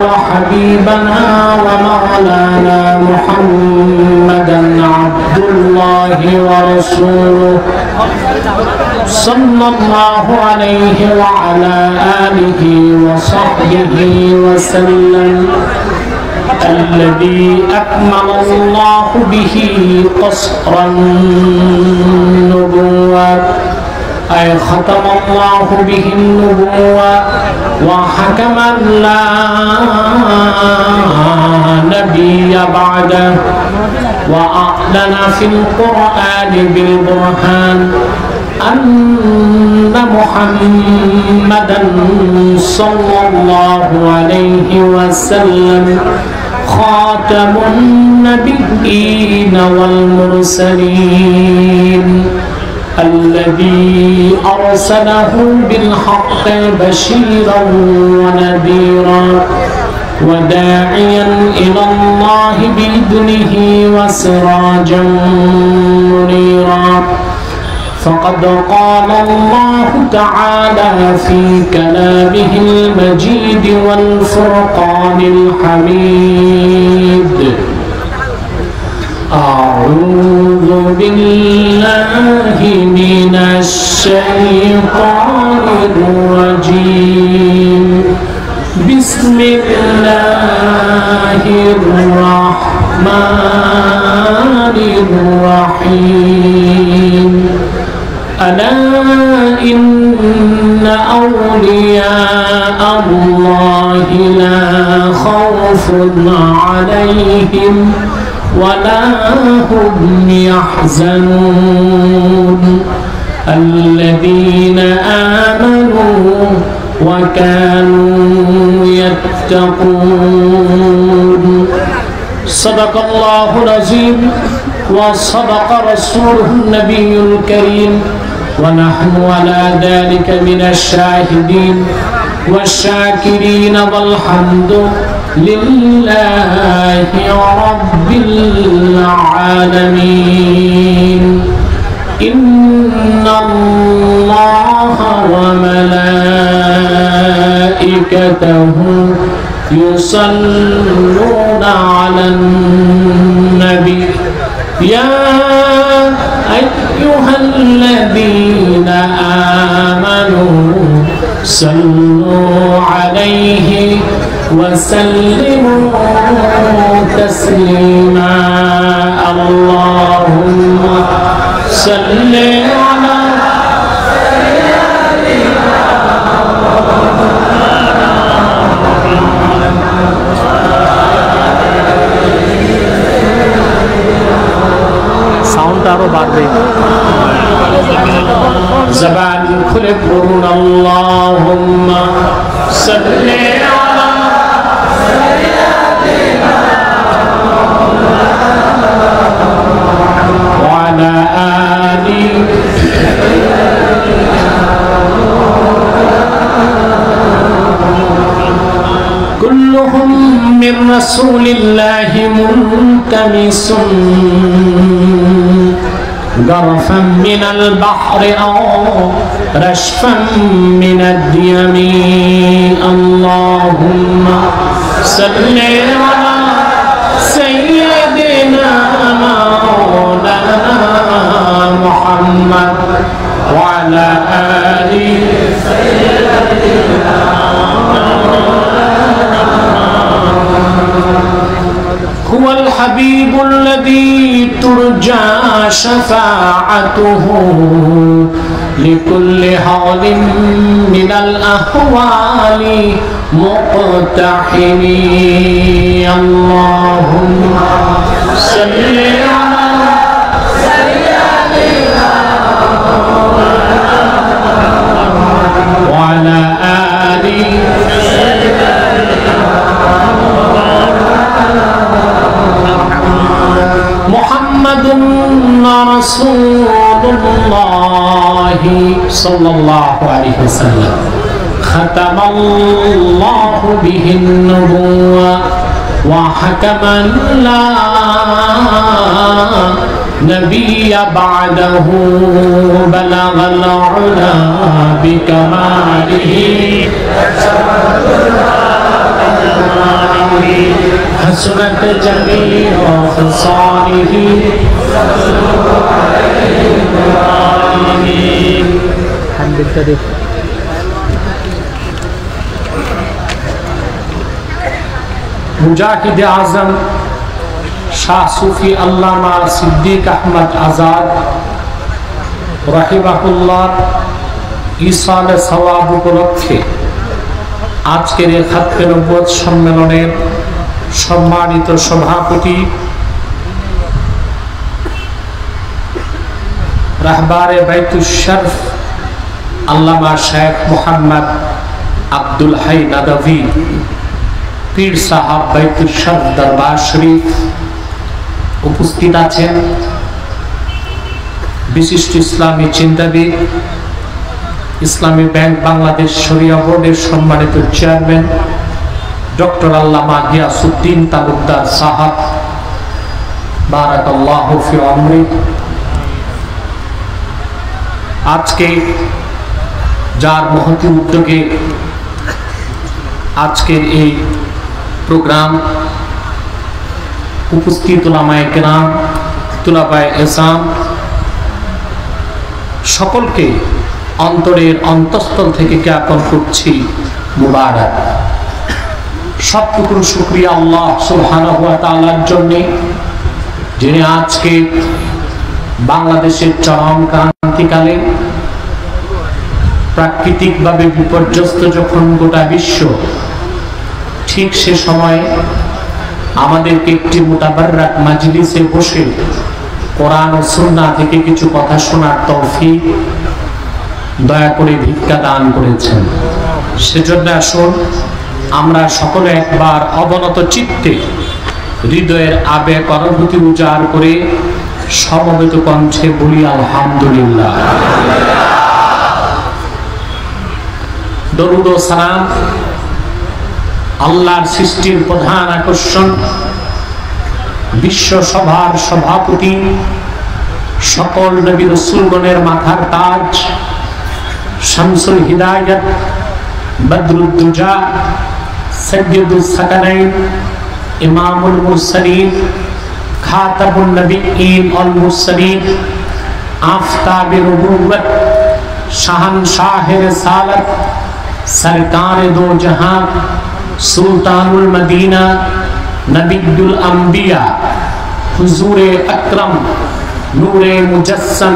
وحبيبنا ومولانا محمدا عبد الله ورسوله صلى الله عليه وعلى آله وصحبه وسلم الذي أكمل الله به قصر النبوة أي ختم الله به النبوة وحكم لا نبي بعده وأعلن في القرآن بالبرهان أن محمدا صلى الله عليه وسلم خاتم النبيين والمرسلين الذي أرسله بالحق بشيرا ونذيرا وداعيا إلى الله بإذنه وسراجا منيرا فقد قال الله تعالى في كلامه المجيد والفرقان الحميد أعوذ بالله من الشيطان الرجيم بسم الله الرحمن الرحيم ألا إن أولياء الله لا خوف عليهم ولا هم يحزنون الذين آمنوا وكانوا يتقون صدق الله العظيم وصدق رسوله النبي الكريم ونحن على ذلك من الشاهدين والشاكرين والحمد لله رب العالمين إن الله وملائكته يصلون على النبي يا أيها الذين آمنوا صلوا عليه وسلموا تسليما اللهم صل على sound आरो बाढ़े ज़बान खुले बोलूं अल्लाहुम्मा सल्ले अला वअला आलि कुल्लुहुम मिन रसूलिल्लाहि मुल्तमिसून غرفا من البحر أو رشفا من الديم اللهم صل على سيدنا مولانا محمد وعلى آل سيدنا هو الحبيب الذي ترجى شفاعته لكل حال من الأهوال مقتحم اللهم صل على سيدنا وعلى آل محمد رسول الله صلى الله عليه وسلم ختم الله به النبوة وحكم لا نبي بعده بلغ العلا بكماله حسنت جميع خصاله آمين الحمد لله मुजाहिद आजम शाह सूफी अल्लामा सिद्दीक अहमद आजाद रहिमाहुल्लाह ईसाल सवाब उपलक्षे आजकेर खत्मे नबुवत सम्मेलनेर सम्मानित सभापति रहबारे बैतुल शर्फ अल्लामा शेख मोहम्मद अब्दुल हाई नदवी पीर साहब बैतुल शर्फ दरबार शरीफ उपस्थित आছেন विशिष्ट इस्लामी चिंताविद इस्लामी बैंक बांग्लादेश शरिया बोर्डের सम्मानित चेयरमैन डॉक्टर अल्लामा गियासुद्दीन तालुकदार साहब बाराकाल्लाहु फी उमरी आज के जार महती उद्योगे आज के प्रोग्राम उपस्थित उलामाए किराम तुलाबाए इज़ाम सकल के अंतरेर अंतःस्थल थेके ज्ञापन करछि मुबारक सबटुकु शुक्रिया अल्लाह सुब्हानाहु वा ताआलार जन्य जिनि आज के बांग्लादेशेर चरम क्रांतिकाले प्राकृतिक भावे विपर्यस्त जखन गोटा विश्व ठीक से समय आमादेरके एकटी मुताबार्राक মাজলিসে বসে কোরআন ও সুন্নাহ থেকে কিছু কথা শোনার তৌফিক দয়া করে ভিক্ষা দান করেছেন সেজন্য আসুন আমরা সকলে একবার অবনত চিত্তে হৃদয়ের আবেগ অনুভূতি উজাড় করে সমবেত কণ্ঠে বলি আলহামদুলিল্লাহ দরুদ ও সালাম আল্লাহর সৃষ্টির প্রধান আকর্ষণ বিশ্ব সভার সভাপতি সকল নবী রাসূলগণের মাথার তাজ শামসুল হিদায়াত বদরুদ দুজা সাইয়্যিদুস সাকানাইন ইমামুল মুরসালিন খাতামুন নবিয়্যিন ওয়াল মুরসালিন আফতাবে নবুওয়াত শাহনशाह-ए रिसालत सरकार दो जहां सुल्तानुल मदीना नबीयुल अंबिया हुजूरे अकरम नूरे मुजस्सम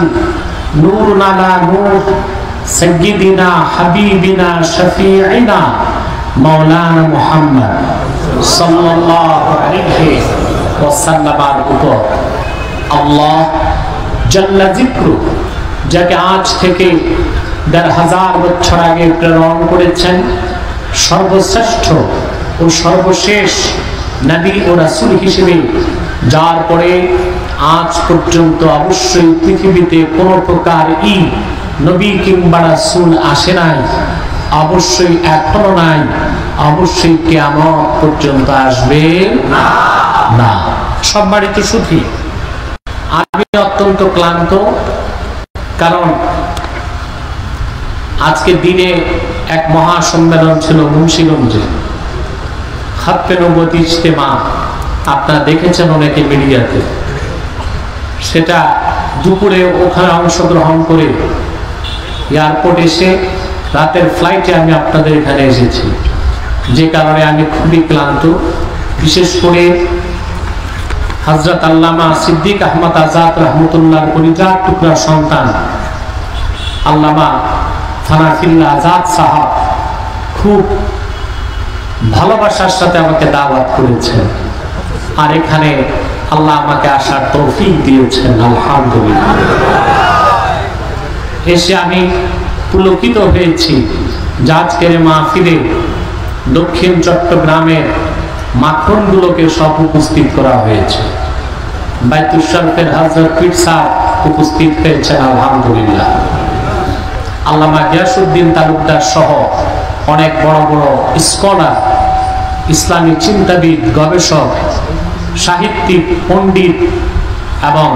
नूर नाला नूर सय्यिदिना हबीबिना शफीइना मौलाना मुहम्मद सल्लल्लाहु अलैहि वसल्लम ऊपर अल्लाह जल्ला जिक्रू যাকে আজ থেকে ১,৫০০ বছর আগে প্রেরণ করেছেন সর্বশ্রেষ্ঠ ও সর্বশেষ নবী ও রাসূল হিসেবে যার পরে আজ পর্যন্ত অবশ্যই পৃথিবীতে কোনো প্রকার নবী কিংবা রাসূল আসে নাই অবশ্যই এখনো নাই অবশ্যই কিয়ামত পর্যন্ত আসবে না সম্মানিত সুধী আমি অত্যন্ত ক্লান্ত कारण आज के दिने एक महासम्मेलन छिलो मुंशीगंजे खत्मे नबुवत इज्तेमा आपनारा देखेছেন অনেকে মিডিয়াতে সেটা দুপুরে ওখানে অংশগ্রহণ করে এয়ারপোর্ট এসে রাতের ফ্লাইটে আমি আপনাদের এখানে এসেছি যে কারণে আমি খুবই ক্লান্ত বিশেষ করে हजरत अल्लामा सिद्दीक अहमद आजाद रहमतुल्लाह कलिजार टुकड़ा सन्तान अल्लामा फानाफिल्लाह आजाद साहब खूब ভালোবাসার সাথে আমাকে দাওয়াত করেছেন আর এখানে আল্লাহ আমাকে আসার তৌফিক দিয়েছেন আলহামদুলিল্লাহ এসে আমি পুলকিত হয়েছি আজকের মাহফিলে দক্ষিণ চট্টগ্রামের মাখনগুলোকে সব উপস্থিত করা হয়েছে বাইতুল শরফের হযরত পীর সাহেব উপস্থিত হয়েছেন আলহামদুলিল্লাহ আল্লামা গিয়াসউদ্দিন তালুকদার সহ অনেক বড় বড় স্কলার ইসলামী চিন্তাবিদ গবেষক সাহিত্যিক পণ্ডিত এবং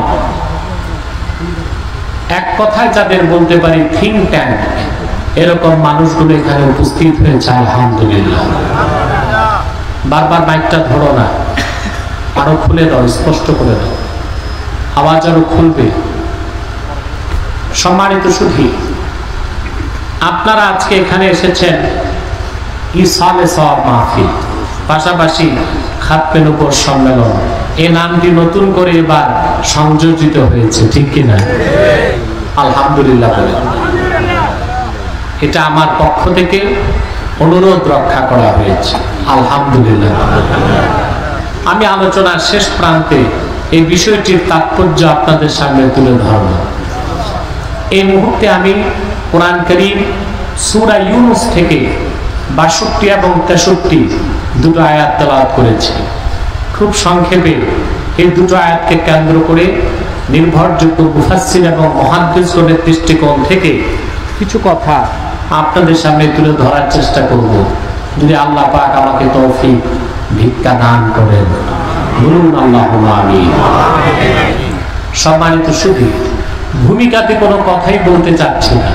এক কথায় যাদের বলতে পারি থিঙ্ক ট্যাঙ্ক এরকম মানুষগুলো এখানে উপস্থিত হয়েছে আলহামদুলিল্লাহ বারবার মাইকটা ধরো না আরো খুলে দাও, স্পষ্ট করে দাও, আওয়াজ আরো খুলবে। সম্মানিত সুধী, আপনারা আজকে এখানে এসেছেন ইসালে সওয়াব মাহফিল, পাশাপাশি খাতমে নূপুর সম্মেলন। এই নামটি নতুন করে এবার সংযোজিত হয়েছে, ঠিক কিনা? আলহামদুলিল্লাহ বলে এটা আমার পক্ষ থেকে অনুরোধ রক্ষা করা হয়েছে, আলহামদুলিল্লাহ। আমি আলোচনার শেষ প্রান্তে এই বিষয়টির তাৎপর্য আপনাদের সামনে তুলে ধরব। এই মুহূর্তে আমি কোরআন কারীম সূরা ইউনূস থেকে ৬২ এবং ৬৩ দুটো আয়াত তেলাওয়াত করেছি। খুব সংক্ষেপে এই দুটো আয়াতকে কেন্দ্র করে নির্ভরযোগ্য মুফাসসির এবং মুহাদ্দিসগণের দৃষ্টিকোণ থেকে কিছু কথা আপনাদের সামনে তুলে ধরার চেষ্টা করব, যদি আল্লাহ পাক আমাকে তৌফিক ভিক্ষা দান করেন। বলুন আল্লাহুম্মা আমিন। সম্মানিত সুধী, ভূমিকাতে কোনো কথাই বলতে চাচ্ছি না,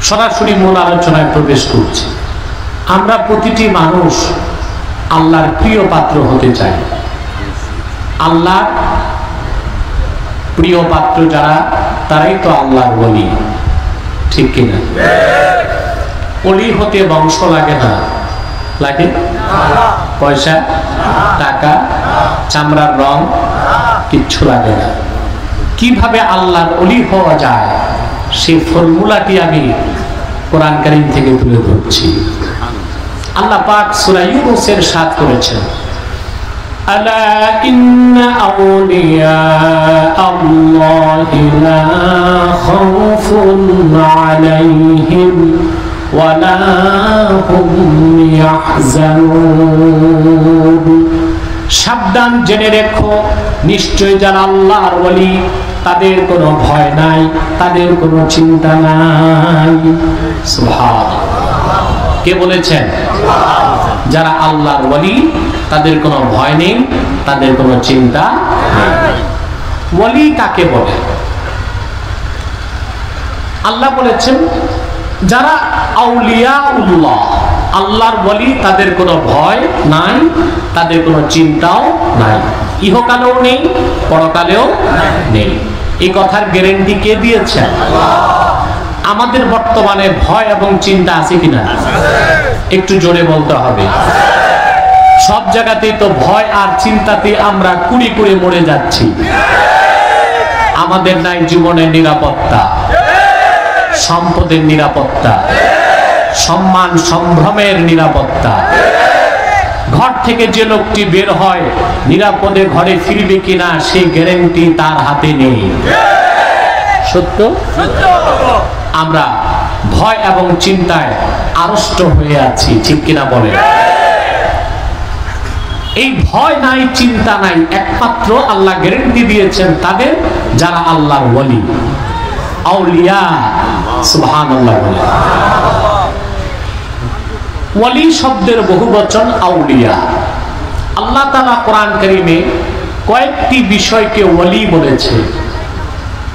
সরাসরি মূল আলোচনায় প্রবেশ করছি। আমরা প্রতিটি মানুষ আল্লাহর প্রিয় পাত্র হতে চাই। আল্লাহর প্রিয় পাত্র যারা, তারাই তো আল্লাহর ওলি, ঠিক কিনা? ওলি হতে বংশ লাগে না, লাগে পয়সা, টাকা, চামড়ার রং, কিচ্ছু লাগে না। কিভাবে আল্লাহর ওলি হওয়া যায় সেই ফর্মুলাটি আমি কোরআন কারীম থেকে তুলে ধরছি। আল্লাহ পাক সূরা ইউনূসের ৭ করেছেন, আলা ইন্না আউলিয়া আল্লাহি লা খাউফুন আলাইহিম ওয়া লা হুম ইয়াহজানুন। সাবধান, জেনে রেখো, নিশ্চয় যারা আল্লাহর ওলি তাদের কোনো ভয় নাই, তাদের কোনো চিন্তা নাই। সুবহানাল্লাহ। কে বলেছেন? যারা আল্লাহর ওলি তাদের কোনো ভয় নেই, তাদের কোনো চিন্তা নেই। ওলি কাকে বলে? আল্লাহ বলেছেন যারা আউলিয়াউল্লাহ, আল্লাহর ওলি, তাদের কোনো ভয় নাই, তাদের কোনো চিন্তাও নাই, ইহকালেও নেই, পরকালেও নেই। এই কথার গ্যারান্টি কে দিয়েছেন? আমাদের বর্তমানে ভয় এবং চিন্তা আছে কিনা? একটু জোরে বলতে হবে। সব জায়গাতেই তো ভয় আর চিন্তাতে আমরা কুড়ি কুড়ি মরে যাচ্ছি। আমাদের নাই জীবনের নিরাপত্তা, সম্পদের নিরাপত্তা, সম্মান সম্ভ্রমের নিরাপত্তা। ঘর থেকে যে লোকটি বের হয় নিরাপদে ঘরে ফিরবে কিনা সেই গ্যারান্টি তার হাতে নেই। সত্য? আমরা ভয় এবং চিন্তায় আড়ষ্ট হয়ে আছি, ঠিক কিনা বলে? এই ভয় নাই, চিন্তা নাই, একমাত্র আল্লাহ গ্যারান্টি দিয়েছেন তাদের যারা আল্লাহর ওলি, আউলিয়া। সুবহানাল্লাহ বলে। ওলি শব্দের বহুবচন আউলিয়া। আল্লাহ তাআলা কোরআন কারীমে কয়েকটি বিষয়কে ওলি বলেছে,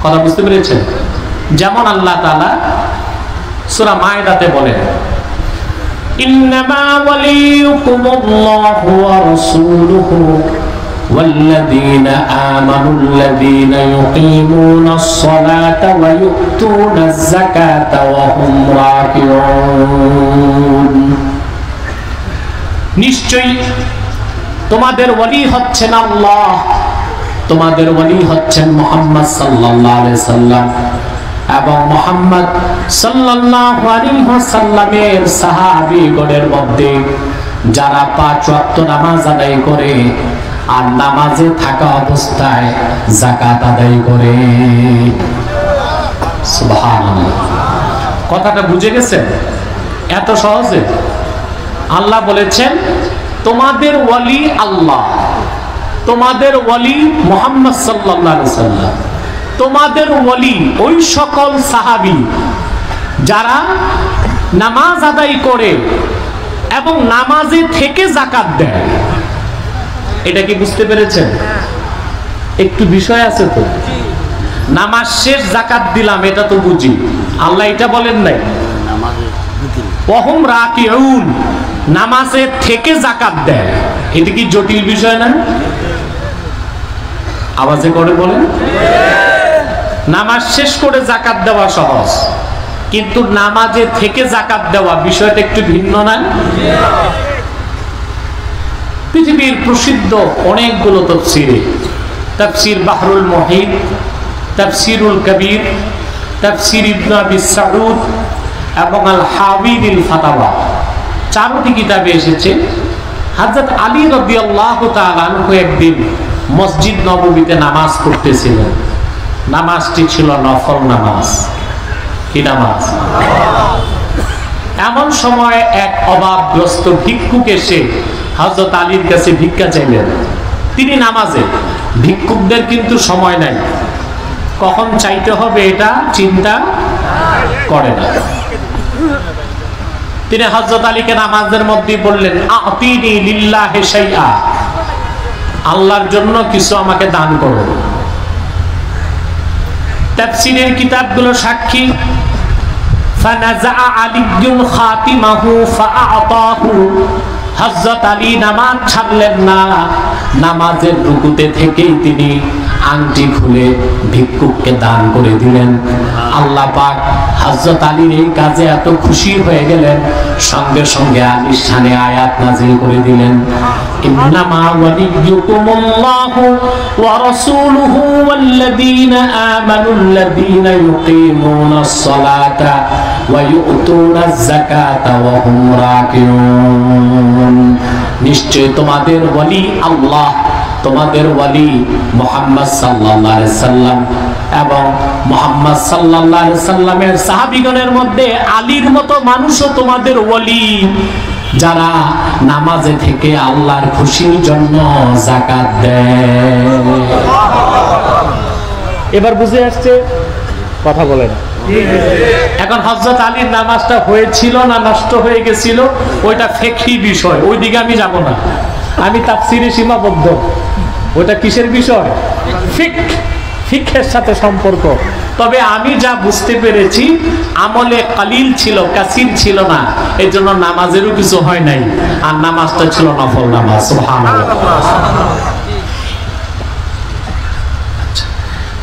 কথা বুঝতে পেরেছেন? যেমন আল্লাহ তাআলা সূরা মায়েদাতে বলেন, ইন্নামা ওয়ালিয়ুকুমুল্লাহু ওয়া রাসূলুহু ওয়াল্লাযীনা আমানুল্লাযীনা ইউকিমুনাস সালাতা ওয়া ইউতুনাজ যাকাতা ওয়া হুম রাকিউন। নিশ্চয়ই তোমাদের ওলি হচ্ছেন আল্লাহ, তোমাদের ওলি হচ্ছেন মুহাম্মদ সাল্লাল্লাহু আলাইহি সাল্লাম এবং মুহাম্মদ সাল্লাল্লাহু আলাইহি ওয়াসাল্লামের সাহাবীগণের মধ্যে যারা ৫ ওয়াক্ত নামাজ আদায় করে আর নামাজে থাকা অবস্থায় যাকাত আদায় করে। সুবহানাল্লাহ। কথাটা বুঝে গেছেন? এত সহজে আল্লাহ বলেছেন তোমাদের ওলি আল্লাহ, তোমাদের ওলি মুহাম্মদ সাল্লাল্লাহু আলাইহি সাল্লাম, তোমাদের ওলি ওই সকল সাহাবী যারা নামাজ আদায় করে এবং নামাজে থেকে যাকাত দেয়। এটা কি বুঝতে পেরেছেন? একটু বিষয় আছে তো। নামাজ শেষ যাকাত দিলাম, এটা তো বুঝি। আল্লাহ এটা বলেন নাই। ওয়াহুম রাকিউন, নামাজে থেকে যাকাত দেয়। এটা কি জটিল বিষয় না? আওয়াজে করে বলেন। নামাজ শেষ করে যাকাত দেওয়া সহজ, কিন্তু নামাজে থেকে যাকাত দেওয়া বিষয়টা একটু ভিন্ন না? পৃথিবীর প্রসিদ্ধ অনেকগুলো তাফসীরে, তাফসীর বাহরুল মুহিত, তাফসীরুল কবির, তাফসীর ইবনে আবি সাউদ এবং আল হাওয়িল ফাতাওয়া, চারটি কিতাবে এসেছে হযরত আলী রাদিয়াল্লাহু তাআলা আনহু একদিন মসজিদ নববীতে নামাজ পড়তেছিলেন। নামাজটি ছিল নফল নামাজ। কি নামাজ? এমন সময় এক অভাবগ্রস্ত ভিক্ষুক এসে হযরত আলীর কাছে ভিক্ষা চাইলেন। তিনি নামাজে, ভিক্ষুকদের কিন্তু সময় নাই, কখন চাইতে হবে এটা চিন্তা করে না। তিনি হযরত আলীকে নামাজের মধ্যে বললেন, আতিনি লিল্লাহি শাইআ, আল্লাহর জন্য কিছু আমাকে দান করো। তাফসীরের কিতাবগুলো সাক্ষী, ফানাযা আলিয়্যুন খাতিমাহু ফাআতাহু, হযরত আলী নামাজ ছাড়লেন না, নামাজের রুকুতে থেকেই তিনি আংটি খুলে ভিক্ষুককে দান করে দিলেন। আল্লাহ পাক হযরত আলীর এই কাজে এত খুশি হয়ে গেলেন, সঙ্গে সঙ্গে আলীর শানে আয়াত নাযিল করে দিলেন, ইন্নামা ওয়ালিয়্যুকুমুল্লাহু ওয়া রাসূলুহু ওয়াল্লাযীনা আমানুল্লাযীনা ইউকিমুনাস সালাতা ওয়া ইউতুনাজ যাকাতা ওয়া হুম রাকিউন। নিশ্চয় তোমাদের ওয়ালি আল্লাহ, তোমাদের ওয়ালি মুহাম্মদ সাল্লাল্লাহু আলাইহি সাল্লাম এবং মুহাম্মদ সাল্লাল্লাহু আলাইহি সাল্লামের সাহাবীগণের মধ্যে আলীর মতো মানুষও তোমাদের ওয়ালি, যারা নামাজে থেকে আল্লাহর খুশির জন্য যাকাত দেয়। এবার বুঝে আসছে? কথা বলেন। এখন হযরত আলীর নামাজটা হয়েছিল না নষ্ট হয়ে গেছিল, ওইটা ফিকহি বিষয়, ওই দিকে আমি যাব না, আমি তাফসীরে সীমাবদ্ধ। ওটা কিসের বিষয়? ফিকহের সাথে সম্পর্ক। তবে আমি যা বুঝতে পেরেছি, আমলে কালিল ছিল, কাসির ছিল না, এই জন্য নামাজেরও কিছু হয় নাই, আর নামাজটা ছিল নফল নামাজ। সুবহানাল্লাহ।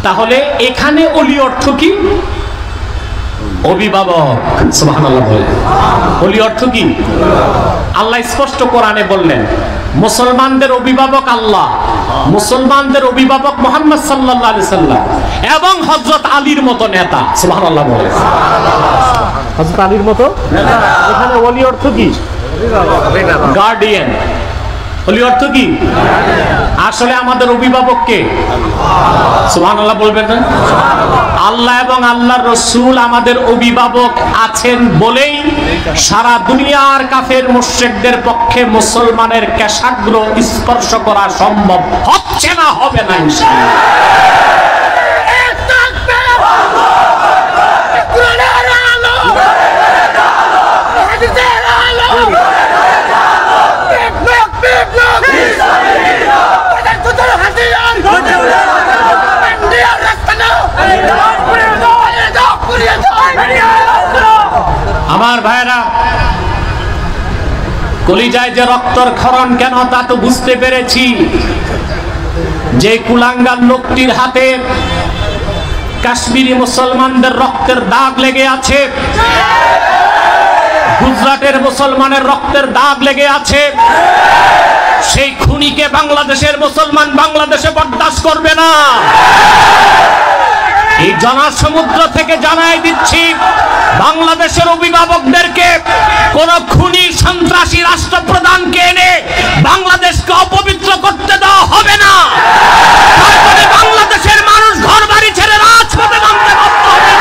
তাহলে এখানে ওলি অর্থ কি? অভিভাবক। সুবহানাল্লাহ বলে। ওলি অর্থ কি? আল্লাহ স্পষ্ট কোরআনে বললেন, মুসলমানদের অভিভাবক আল্লাহ, মুসলমানদের অভিভাবক মুহাম্মদ সাল্লাল্লাহু আলাইহি সাল্লাম এবং হযরত আলীর মতো নেতা। সুবহানাল্লাহ বলে। হযরত আলীর মতো নেতা। এখানে ওলি অর্থ কি? গার্ডিয়ান। ওলি অর্থ কি? আসলে আমাদের অভিভাবক কে? সুবহানাল্লাহ বলবেন না? আল্লাহ এবং আল্লাহর রাসূল আমাদের অভিভাবক আছেন বলেই সারা দুনিয়ার কাফের মুশরিকদের পক্ষে মুসলমানের কেশাগ্র স্পর্শ করা সম্ভব হচ্ছে না, হবে না ইনশাআল্লাহ। আমার ভাইরা, কলিজায় যে রক্তর ক্ষরণ কেন তা তো বুঝতে পেরেছি। যে কুলাঙ্গার লোকটির হাতে কাশ্মীরি মুসলমানদের রক্তের দাগ লেগে আছে, গুজরাটের মুসলমানের রক্তের দাগ লেগে আছে, সেই খুনিকে বাংলাদেশের মুসলমান বাংলাদেশে বরদাস্ত করবে না। এই জনসমুদ্র থেকে জানাই দিচ্ছি, বাংলাদেশের অভিভাবকদেরকে কোন খুনি সন্ত্রাসী রাষ্ট্রপ্রধানকে এনে বাংলাদেশকে অপবিত্র করতে দেওয়া হবে না। তারপরে বাংলাদেশের মানুষ ঘর বাড়ি ছেড়ে রাজপথে নামতে বাধ্য হবে।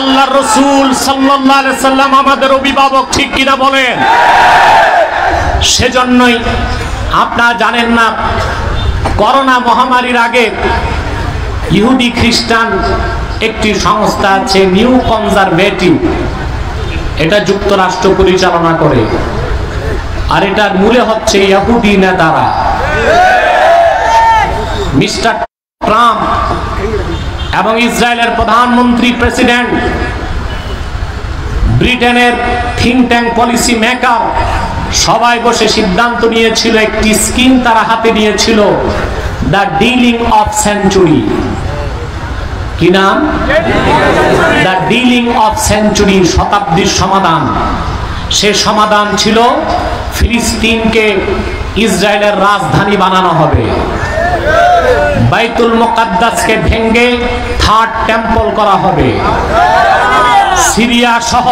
আল্লাহর রাসূল সাল্লাল্লাহু আলাইহি সাল্লাম আমাদের অভিভাবক, ঠিক কিনা বলেন? সেজন্যই আপনারা জানেন না, করোনা মহামারীর আগে ইহুদি খ্রিস্টান একটি সংস্থা আছে নিউ কনজারভেটিভ, এটা যুক্তরাষ্ট্র পরিচালনা করে, আর এটার মূলে হচ্ছে ইহুদি নেতারা। মিস্টার ট্রাম্প এবং ইসরায়েলের প্রধানমন্ত্রী প্রেসিডেন্ট, ব্রিটেনের থিঙ্ক ট্যাঙ্ক পলিসি মেকার সবাই বসে সিদ্ধান্ত নিয়েছিল, একটি স্কিম তারা হাতে নিয়েছিল, দ্য ডিলিং অফ সেঞ্চুরি। কি নাম? দ্য ডিলিং অফ সেঞ্চুরি, শতাব্দীর সমাধান। সে সমাধান ছিল ফিলিস্তিনকে ইসরায়েলের রাজধানী বানানো হবে, বাইতুল মুকাদ্দাসকে ভেঙে থার্ড টেম্পল করা হবে, সিরিয়া সহ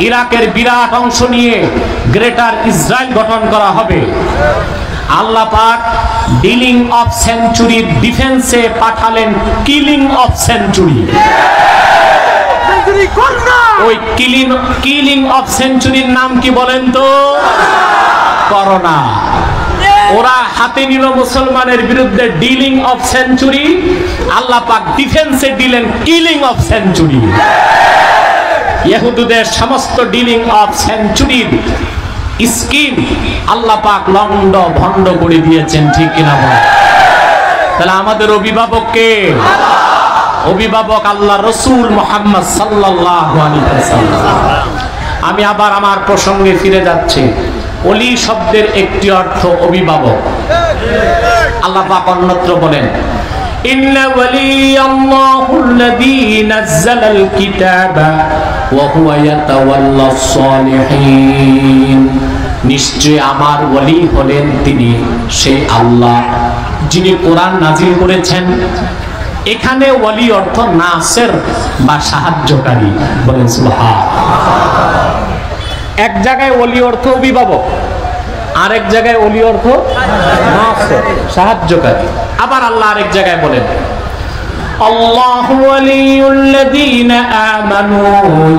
ইরাকের বিরাট অংশ নিয়ে গ্রেটার ইসরায়েল গঠন করা হবে। আল্লাহ পাক ডিলিং অফ সেঞ্চুরি ডিফেন্সে পাঠালেন কিলিং অফ সেঞ্চুরি। ওই কিলিং অফ সেঞ্চুরির নাম কি বলেন তো? করোনা। ওরা হাতে নিল মুসলমানের বিরুদ্ধে ডিলিং অফ সেঞ্চুরি, আল্লাহ পাক ডিফেন্সে দিলেন কিলিং অফ সেঞ্চুরি। ইহুদিদের সমস্ত ডিলিং অফ সেঞ্চুরির স্কিম আল্লাহ পাক লন্ড ভন্ড করে দিয়েছেন, ঠিক কিনা বলেন? তাহলে আমাদের অভিভাবক কে? অভিভাবক আল্লাহ রসুল মুহাম্মদ সাল্লাল্লাহু আলাইহি ওয়াসাল্লাম। আমি আবার আমার প্রসঙ্গে ফিরে যাচ্ছি। ওলি শব্দের একটি অর্থ অভিভাবক। আল্লাহ পাক অন্যত্র বলেন, ইন্না ওয়ালিয়াল্লাহুল্লাযী নাযালাল কিতাবা ওয়া হুয়া ইয়াতাওয়াল্লাস সালিহিন। নিশ্চয় আমার ওলি হলেন তিনি, সেই আল্লাহ যিনি কোরআন নাজিল করেছেন। এখানে ওলি অর্থ নাসের বা সাহায্যকারী, বলেন সুবহানাল্লাহ। এক জায়গায় ওলি অর্থ অভিভাবক, আরেক জায়গায় ওলি অর্থ নাসের, সাহায্যকারী। আবার আল্লাহ আরেক জায়গায় বলেন, আল্লাহু ওয়ালিয়ুল্লাযীনা আমানু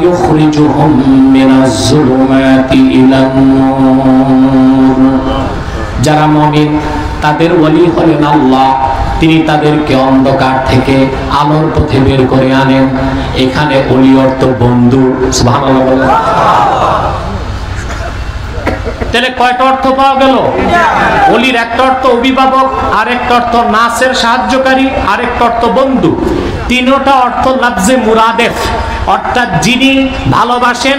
ইউখরিজুহুম মিনাজ যুলুমাতি ইলান নূর। যারা মুমিন তাদের ওলি হলেন আল্লাহ, তিনি তাদেরকে অন্ধকার থেকে আলোর পথে বের করে আনেন। এখানে ওলি অর্থ বন্ধু। সুবহানাল্লাহ বলেন। তাহলে কয়টা অর্থ পাওয়া গেল? ওলির একটা অর্থ অভিভাবক, আরেকটা অর্থ নাসের সাহায্যকারী, আরেকটা অর্থ বন্ধু। তিনটা অর্থ লাফজে মুরাদেফ, অর্থাৎ যিনি ভালোবাসেন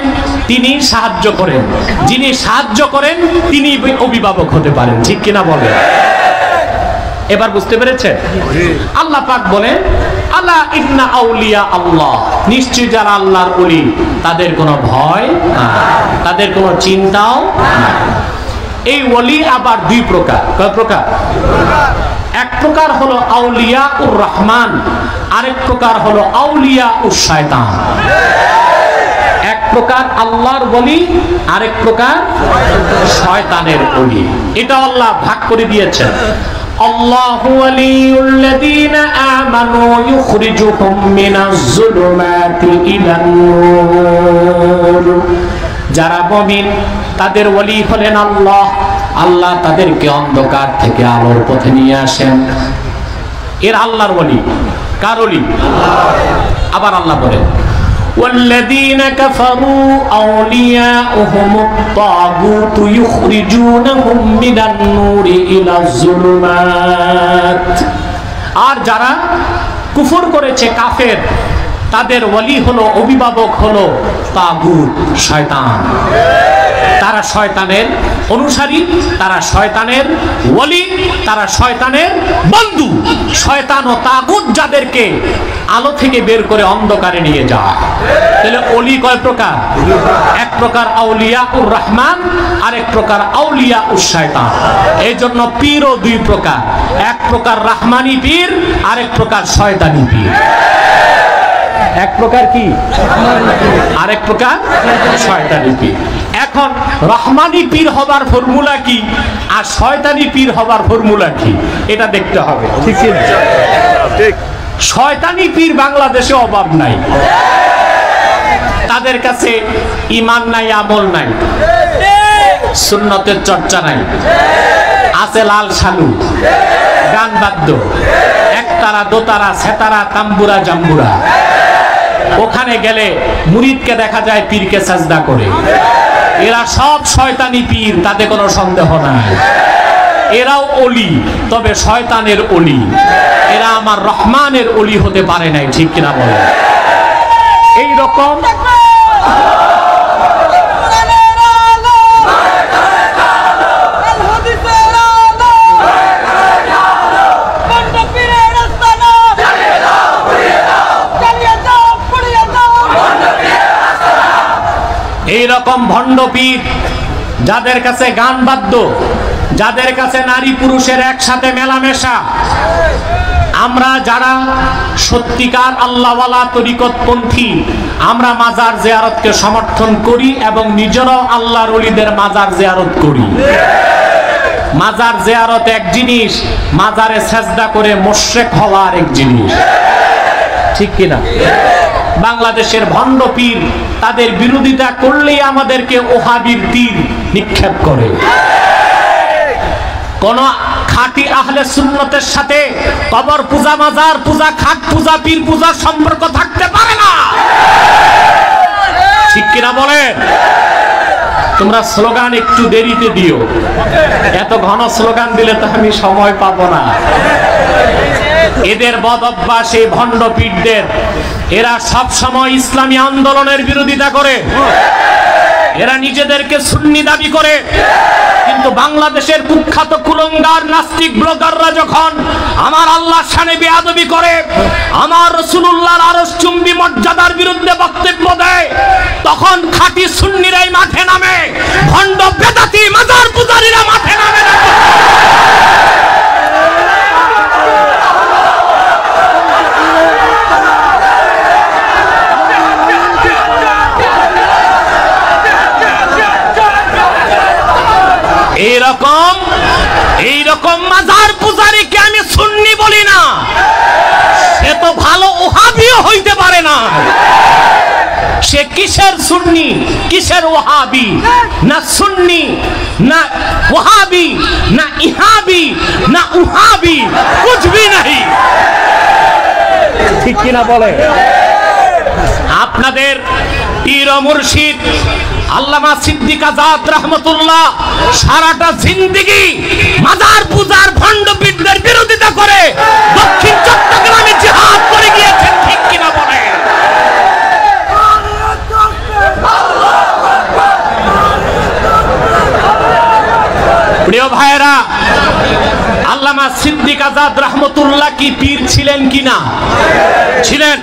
তিনি সাহায্য করেন, যিনি সাহায্য করেন তিনি অভিভাবক হতে পারেন, ঠিক কিনা বলেন? এবার বুঝতে পেরেছেন? আল্লাহ পাক বলেন, আলা ইন্না আউলিয়া আল্লাহ, নিশ্চয় যারা আল্লাহর ওলি তাদের কোনো ভয় নাই, তাদের কোনো চিন্তাও নাই। এই ওলি আবার দুই প্রকার। কয় প্রকার? এক প্রকার হলো আউলিয়া উর রহমান, আরেক প্রকার হলো আউলিয়া উর শয়তান। এক প্রকার আল্লাহর ওলি, আরেক প্রকার শয়তানের ওলি। এটা আল্লাহ ভাগ করে দিয়েছেন। আল্লাহু ওয়ালিয়ুল্লাযীনা আমানু ইউখরিজুহুম মিনাজ যুলুমাতি ইলান নূর। যারা মুমিন তাদের ওলি হলেন আল্লাহ, আল্লাহ তাদেরকে অন্ধকার থেকে আলোর পথে নিয়ে আসেন। এর আল্লাহর ওলি। কার ওলি? আবার আল্লাহ বলেন, والذين كفروا أولياؤهم الطاغوت يخرجونهم من النور إلى الظلمات। আর যারা কুফর করেছে, কাফের, তাদের ওলি হলো, অভিভাবক হলো তাগুত, শয়তান। তারা শয়তানের অনুসারী, তারা শয়তানের ওলি, তারা শয়তানের বন্ধু। শয়তান ও তাগুত যাদেরকে আলো থেকে বের করে অন্ধকারে নিয়ে যায়। তাহলে ওলি কয় প্রকার? এক প্রকার আউলিয়া উর রহমান, আরেক প্রকার আউলিয়া উর শয়তান। এই জন্য পীরও দুই প্রকার, এক প্রকার রহমানি পীর, আরেক প্রকার শয়তানি পীর। এক প্রকার কি? আরেক প্রকার শয়তানি পীর। এখন রহমানি পীর হবার ফর্মুলা কি আর শয়তানি পীর হবার ফর্মুলা কি, এটা দেখতে হবে, ঠিক না? ঠিক। শয়তানি পীর বাংলাদেশে অভাব নাই, তাদের কাছে ঈমান নাই, আমল নাই, সুন্নতের চর্চা নাই, আছে লাল সালু, গান বাদ্য, একতারা, দোতারা, সেতারা, তাম্বুরা, জাম্বুরা। ওখানে গেলে মুরিদকে দেখা যায় পীরকে সাজদা করে। এরা সব শয়তানি পীর, তাতে কোনো সন্দেহ নাই। এরাও অলি, তবে শয়তানের অলি। এরা আমার রহমানের অলি হতে পারে নাই, ঠিক কিনা বলে? এই রকম এইরকম ভণ্ড পীর, যাদের কাছে গান বাদ্য, যাদের কাছে নারী পুরুষের একসাথে মেলামেশা। আমরা যারা সত্যিকার আল্লাহওয়ালা তরিকতপন্থী, আমরা মাজার জিয়ারতকে সমর্থন করি এবং নিজেরাও আল্লাহর ওলিদের মাজার জিয়ারত করি। মাজার জিয়ারত এক জিনিস, মাজারে সেজদা করে মুশরিক হওয়া আরেক জিনিস, ঠিক কিনা? বাংলাদেশের ভণ্ড পীর তাদের বিরোধিতা করলেই আমাদেরকে ওহাবির তীর নিক্ষেপ করে। কোন খাঁটি আহলে সুন্নতের সাথে কবর পূজা, মাজার পূজা, খাট পূজা, পীর পূজার সম্পর্ক থাকতে পারে না, ঠিক কিনা বলেন? তোমরা স্লোগান একটু দেরিতে দিও, এত ঘন স্লোগান দিলে তো আমি সময় পাবো না। এদের বদ অভ্যাস, এই ভণ্ড পীরদের, এরা সব সময় ইসলামী আন্দোলনের বিরোধিতা করে। এরা নিজেদেরকে সুন্নি দাবি করে, কিন্তু বাংলাদেশের কুখ্যাত কুলঙ্গার নাস্তিক ব্লগাররা যখন আমার আল্লাহর শানে বেয়াদবি করে, আমার রাসূলুল্লাহর আরশ চুম্বি মর্যাদার বিরুদ্ধে বক্তব্য দেয়, তখন খাঁটি সুন্নিরাই মাঠে নামে, ভণ্ড বেদাতি মাজার পূজারীরা মাঠে নামে না। এইরকম মাজার পূজারীকে আমি সুন্নি বলি না, সে তো ভালো ওহাবিও হইতে পারে না। সে কিসের সুন্নি, কিসের ওহাবি? না সুন্নি, না ওহাবি, না ইহাবি, না উহাবি, কুছ ভি नहीं, ঠিক কিনা বলে? আপনাদের পীর ও মুর্শিদ আল্লামা সিদ্দিক আজাদ রাহমাতুল্লাহ সারাটা জিন্দেগি মাজার পূজার ভণ্ড পীরদের বিরোধিতা করে দক্ষিণ চট্টগ্রামে জিহাদ করে গিয়েছেন, ঠিক কিনা বলে? প্রিয় ভাইরা, আল্লামা সিদ্দিক আজাদ রাহমাতুল্লাহ কি পীর ছিলেন কিনা? ছিলেন।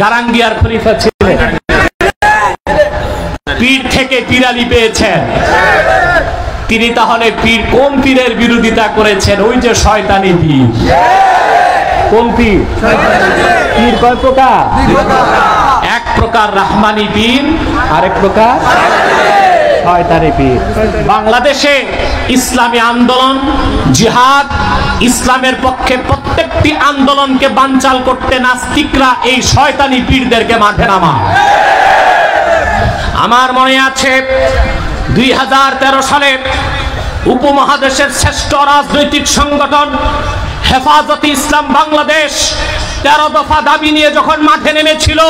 গারাঙ্গিয়ার খলিফা ছিলেন, পীর থেকে পীরালি পেয়েছেন। তিনি তাহলে পীর, কোন পীরের বিরোধিতা করেছেন? ওই যে শয়তানি পীর। কোন পীর? পীর কয় প্রকার? এক প্রকার রাহমানি পীর, আরেক প্রকার শয়তানি পীর। বাংলাদেশে ইসলামী আন্দোলন, জিহাদ, ইসলামের পক্ষে প্রত্যেকটি আন্দোলনকে বানচাল করতে নাস্তিকরা এই শয়তানি পীরদেরকে মাঠে নামায়। আমার মনে আছে 2013 সালে উপমহাদেশের শ্রেষ্ঠ রাজনৈতিক সংগঠন হেফাজতে ইসলাম বাংলাদেশ 13 দফা দাবি নিয়ে যখন মাঠে নেমেছিল,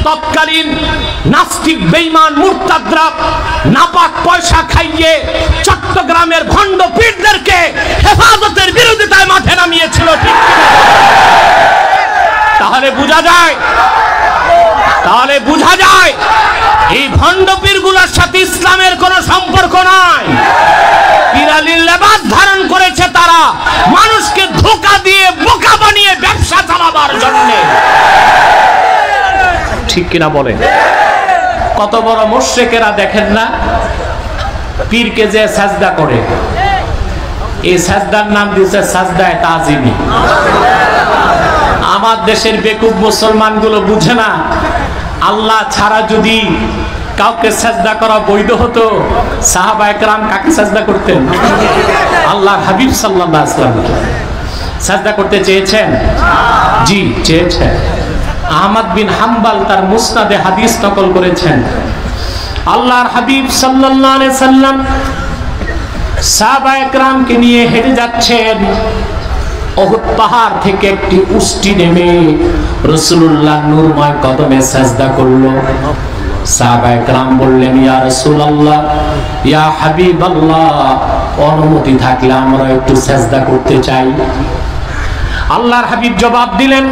তৎকালীন নাস্তিক বেঈমান মুরতাদরা নাপাক পয়সা খাইয়ে চট্টগ্রামের ভণ্ড পীরদেরকে হেফাজতের বিরোধিতায় মাঠে নামিয়েছিল, ঠিক? তাহলে বোঝা যায় এই ভণ্ড পীরগুলোর সাথে ইসলামের কোনো সম্পর্ক নাই। পীরালির লেবাস ধারণ করেছে তারা মানুষকে ধোঁকা দিয়ে বোকা বানিয়ে ব্যবসা চালাবার জন্য, ঠিক কিনা বলে? কত বড় মুশরিকেরা দেখেন না, পীরকে যে সাজদা করে, এই সাজদার নাম দিয়েছে সাজদায়ে তাজিমি। আমার দেশের বেকুব মুসলমানগুলো বুঝে না, আল্লাহ ছাড়া যদি কাউকে সাজদা করা বৈধ হতো, সাহাবায়ে কেরাম কাকে সাজদা করতেন? আল্লাহর হাবিব সাল্লাল্লাহু আলাইহি ওয়াসাল্লাম সাজদা করতে চেয়েছেন? জি, চেয়েছেন। আহমদ বিন হাম্বল তার মুসনাদে হাদিস নকল করেছেন, আল্লাহর হাবিব সাল্লাল্লাহু আলাইহি ওয়াসাল্লাম সাহাবায়ে কেরামকে নিয়ে হেঁটে যাচ্ছেন। উহুদ পাহাড় থেকে একটি উষ্টি নেমে রাসূলুল্লাহ নূরময় কদমে সাজদা করলো। সাহাবায়ে কেরাম বললেন, ইয়া রাসূলুল্লাহ, ইয়া হাবিবাল্লাহ, অনুমতি থাকলে আমরা একটু সাজদা করতে চাই। আল্লাহর হাবিব জবাব দিলেন,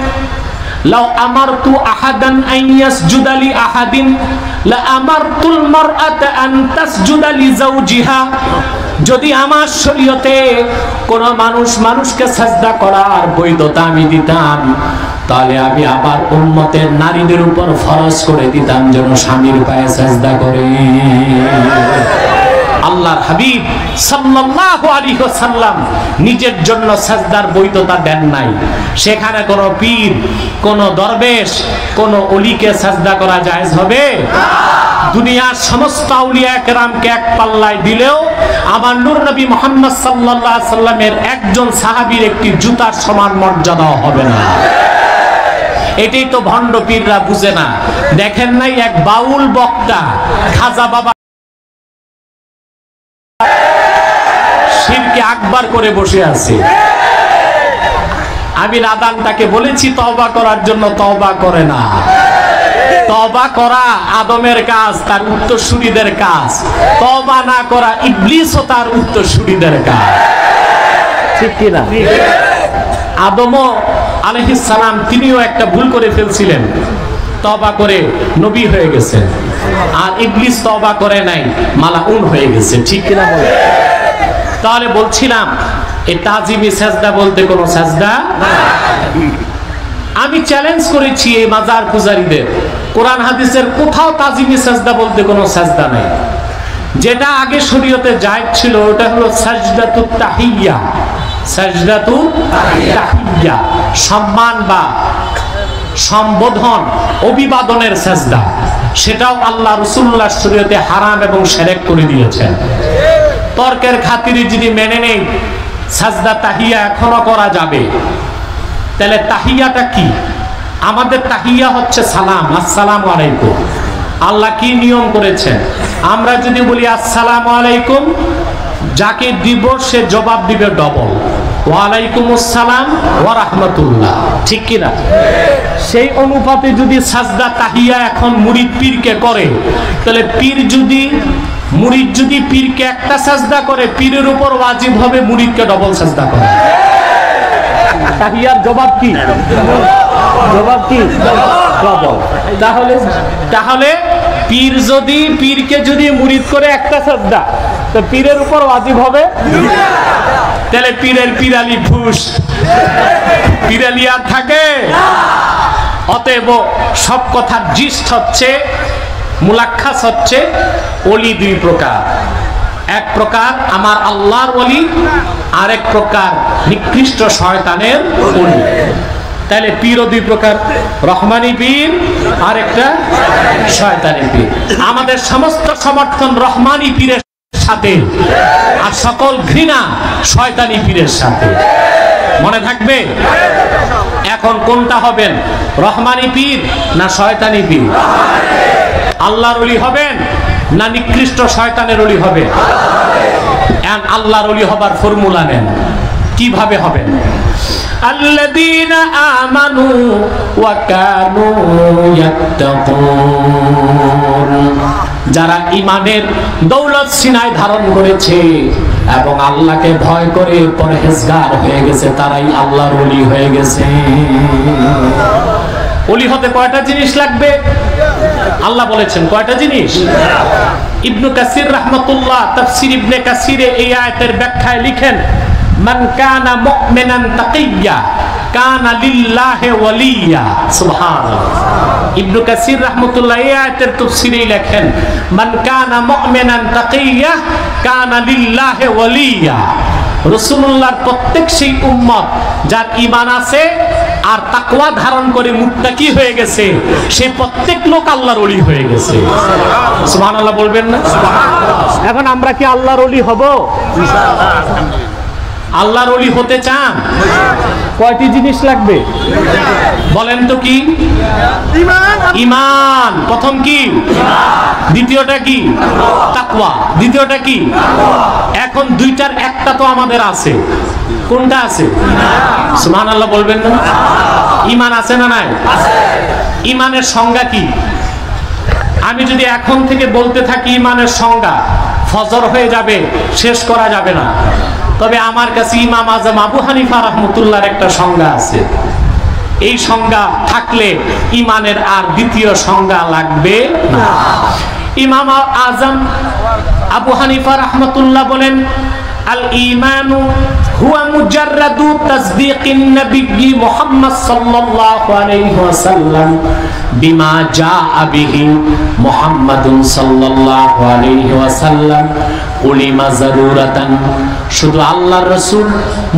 লাউ আমারতু আহাদান আন ইয়াসজুদা লি আহাদিন লা আমারতুল মারআতা আন তাসজুদা লি যাওজিহা। যদি আমার শরীয়তে কোন মানুষকে সাজদা করার বৈধতা আমি দিতাম, তাহলে আমি আবার উম্মতের নারীদের উপর ফরজ করে দিতাম যেন স্বামীর পায়ে সাজদা করে। আল্লাহর হাবিব সাল্লাল্লাহু আলাইহি ওয়াসাল্লাম নিজের জন্য সাজদার বৈধতা দেন নাই। সেখানে কোন পীর, কোন দরবেশ, কোন ওলিকে সাজদা করা জায়েজ হবে? দুনিয়ার সমস্ত আউলিয়া কেরামকে এক পাল্লায় দিলেও আমার নূর নবী মুহাম্মদ সাল্লাল্লাহু আলাইহি সাল্লামের একজন সাহাবীর একটি জুতার সমান মর্যাদা হবে না। এটাই তো ভণ্ড পীররা বুঝে না। দেখেন নাই এক বাউল বক্তা খাজা বাবা শিরকে আকবার করে বসে আছে। আমি নাদানটাকে বলেছি তওবা করার জন্য, তওবা করে না। তওবা করা আদমের কাজ, তার উত্তরসূরিদের কাজ। তওবা না করা ইবলিসও তার উত্তরসূরিদের কাজ, ঠিক কি না? আদম আলাইহিস সালাম তিনিও একটা ভুল করে ফেলছিলেন, তওবা করে নবী হয়ে গেছেন। আর ইবলিস তওবা করে নাই, মালাউন হয়ে গেছে, ঠিক কি না বলে? তাহলে বলছিলাম এই তাজিমি সাজদা বলতে কোনো সাজদা না। আমি চ্যালেঞ্জ করেছি এই মাজার পূজারীদের, কোরআন হাদিসের কোথাও তাজিমি সাজদা বলতে কোনো সাজদা নাই। যেটা আগে শরীয়তে জায়েজ ছিল ওটা হলো সাজদাতুত তাহিয়্যা। সাজদাতুত তাহিয়্যা সম্মান বা সম্বোধন, অভিবাদনের সাজদা, সেটাও আল্লাহ রাসূলুল্লাহ শরীয়তে হারাম এবং শিরক করে দিয়েছেন। তর্কের খাতিরে যদি মেনে নেই সাজদা তাহিয়া এখনো করা যাবে, তাহলে তাহিয়াটা কি? আমাদের তাহিয়া হচ্ছে সালাম, আসসালামু আলাইকুম। আল্লাহ কি নিয়ম করেছেন? আমরা যদি বলি আসসালামু আলাইকুম, যাকে দিব সে জবাব দিবে ডবল, ওয়ালাইকুম আসসালাম ওয়া রাহমাতুল্লাহ, ঠিক কি না? সেই অনুপাতে যদি সাজদা তাহিয়া এখন মুরিদ পীরকে করে, তাহলে পীর যদি মুরিদ যদি পীরকে একটা সাজদা করে, পীরের উপর ওয়াজিব হবে মুরিদকে ডবল সাজদা করে। তাহিয়ার জবাব কি? জবাব কি? ডবল। তাহলে পীর যদি পীরকে যদি মুরিদ করে একটা সাজদা, তো পীরের উপর ওয়াজিব হবে। তাহলে পীরের পীরালি ফুস, পীরালি আর থাকে? অতএব সব কথার জিস্ট হচ্ছে, মুলাক্খাস হচ্ছে, ওলি দুই প্রকার। এক প্রকার আমার আল্লাহর ওলি, আরেক প্রকার নিকৃষ্ট শয়তানের ওলি। তাহলে পীরও দুই প্রকার, রহমানি পীর আর একটা শয়তানি পীর। আমাদের সমস্ত সমর্থন রহমানি পীরের সাথে, আর সকল ঘৃণা শয়তানি পীরের সাথে। মনে থাকবে? এখন কোনটা হবেন, রহমানি পীর না শয়তানি পীর? আল্লাহর ওলি হবেন না নিকৃষ্ট শয়তানের ওলি হবে? আল্লাহর ওলি হবার ফর্মুলা নেন, কিভাবে হবেন? আল্লাযীনা আমানু ওয়া কানু ইয়াত্তাকুন, যারা ঈমানের দৌলত সিনায় ধারণ করেছে এবং আল্লাহকে ভয় করে পরহেজগার হয়ে গেছে, তারাই আল্লাহর ওলি হয়ে গেছে। ওলি হতে কয়টা জিনিস লাগবে? আল্লাহ বলেছেন কয়টা জিনিস? ইবনে কাসির রাহমাতুল্লাহ তাফসীর ইবনে কাসিরে এই আয়াতের ব্যাখ্যায় লিখেন, মান কানা মুমিনান তাকিয়্যা কানা লিল্লাহি ওয়ালিয়্যা। সুবহানাল্লাহ। ইবনে কাসির রাহমাতুল্লাহ এই আয়াতের তাফসীরে লেখেন, মান কানা মুমিনান তাকিয়্যা কানা লিল্লাহি ওয়ালিয়্যা। রাসূলুল্লাহর প্রত্যেক সেই উম্মত যার ঈমান আছে আর তাকওয়া ধারণ করে মুত্তাকি হয়ে গেছে, সেই প্রত্যেক লোক আল্লাহর ওলি হয়ে গেছে। সুবহানাল্লাহ বলবেন না? এখন আমরা কি আল্লাহর ওলি হব? আল্লাহর ওলি হতে চান? কয়টি জিনিস লাগবে বলেন তো? কি? ঈমান। প্রথম কি? দ্বিতীয়টা কি? তাকওয়া। দ্বিতীয়টা কি? এখন দুইটার একটা তো আমাদের আছে। কোনটা আছে? সুবহানাল্লাহ বলবেন না? ঈমান আছে না নাই? ঈমানের সংজ্ঞা কি? আমি যদি এখন থেকে বলতে থাকি ঈমানের সংজ্ঞা, ফজর হয়ে যাবে, শেষ করা যাবে না। তবে আমার কাছে ইমাম আজম আবু হানিফা রাহমাতুল্লাহর একটা সংজ্ঞা আছে। এই সংজ্ঞা থাকলে ঈমানের আর দ্বিতীয় সংজ্ঞা লাগবে না। ইমাম আজম আবু হানিফা রাহমাতুল্লাহ বলেন, আল ঈমানু হুয়া মুজাররাদু তাসদীকিন নবী মুহাম্মদ সাল্লাল্লাহু আলাইহি ওয়াসাল্লাম বিমা জাআ বিহি মুহাম্মাদুন সাল্লাল্লাহু আলাইহি ওয়াসাল্লাম উলিমা যারুরাতান। শুধু আল্লাহর রাসূল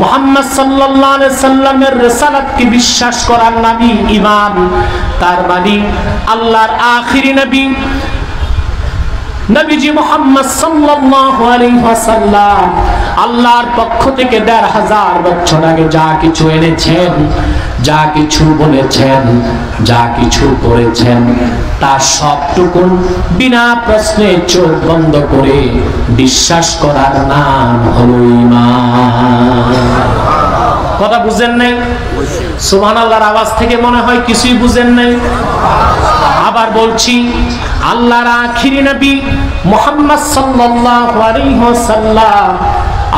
মুহাম্মদ সাল্লাল্লাহু আলাইহি সাল্লামের রিসালাতকে বিশ্বাস করার নামই ঈমান। তার মানে আল্লাহর আখিরি নবী নবীজি মুহাম্মদ সাল্লাল্লাহু আলাইহি ওয়াসাল্লাম আল্লাহর পক্ষ থেকে ১৫০০ বছর আগে যা কিছু এনেছেন, যা কিছু বলেছেন, যা কিছু করেছেন, তার সবটুকু বিনা প্রশ্নে চোখ বন্ধ করে বিশ্বাস করার নাম হলো ঈমান। কথা বুঝেন নাই? সুবহানাল্লাহর আওয়াজ থেকে মনে হয় কিছুই বুঝেন নাই। আবার বলছি, আল্লাহর আখিরি নবী মুহাম্মদ সাল্লাল্লাহু আলাইহি ওয়াসাল্লাম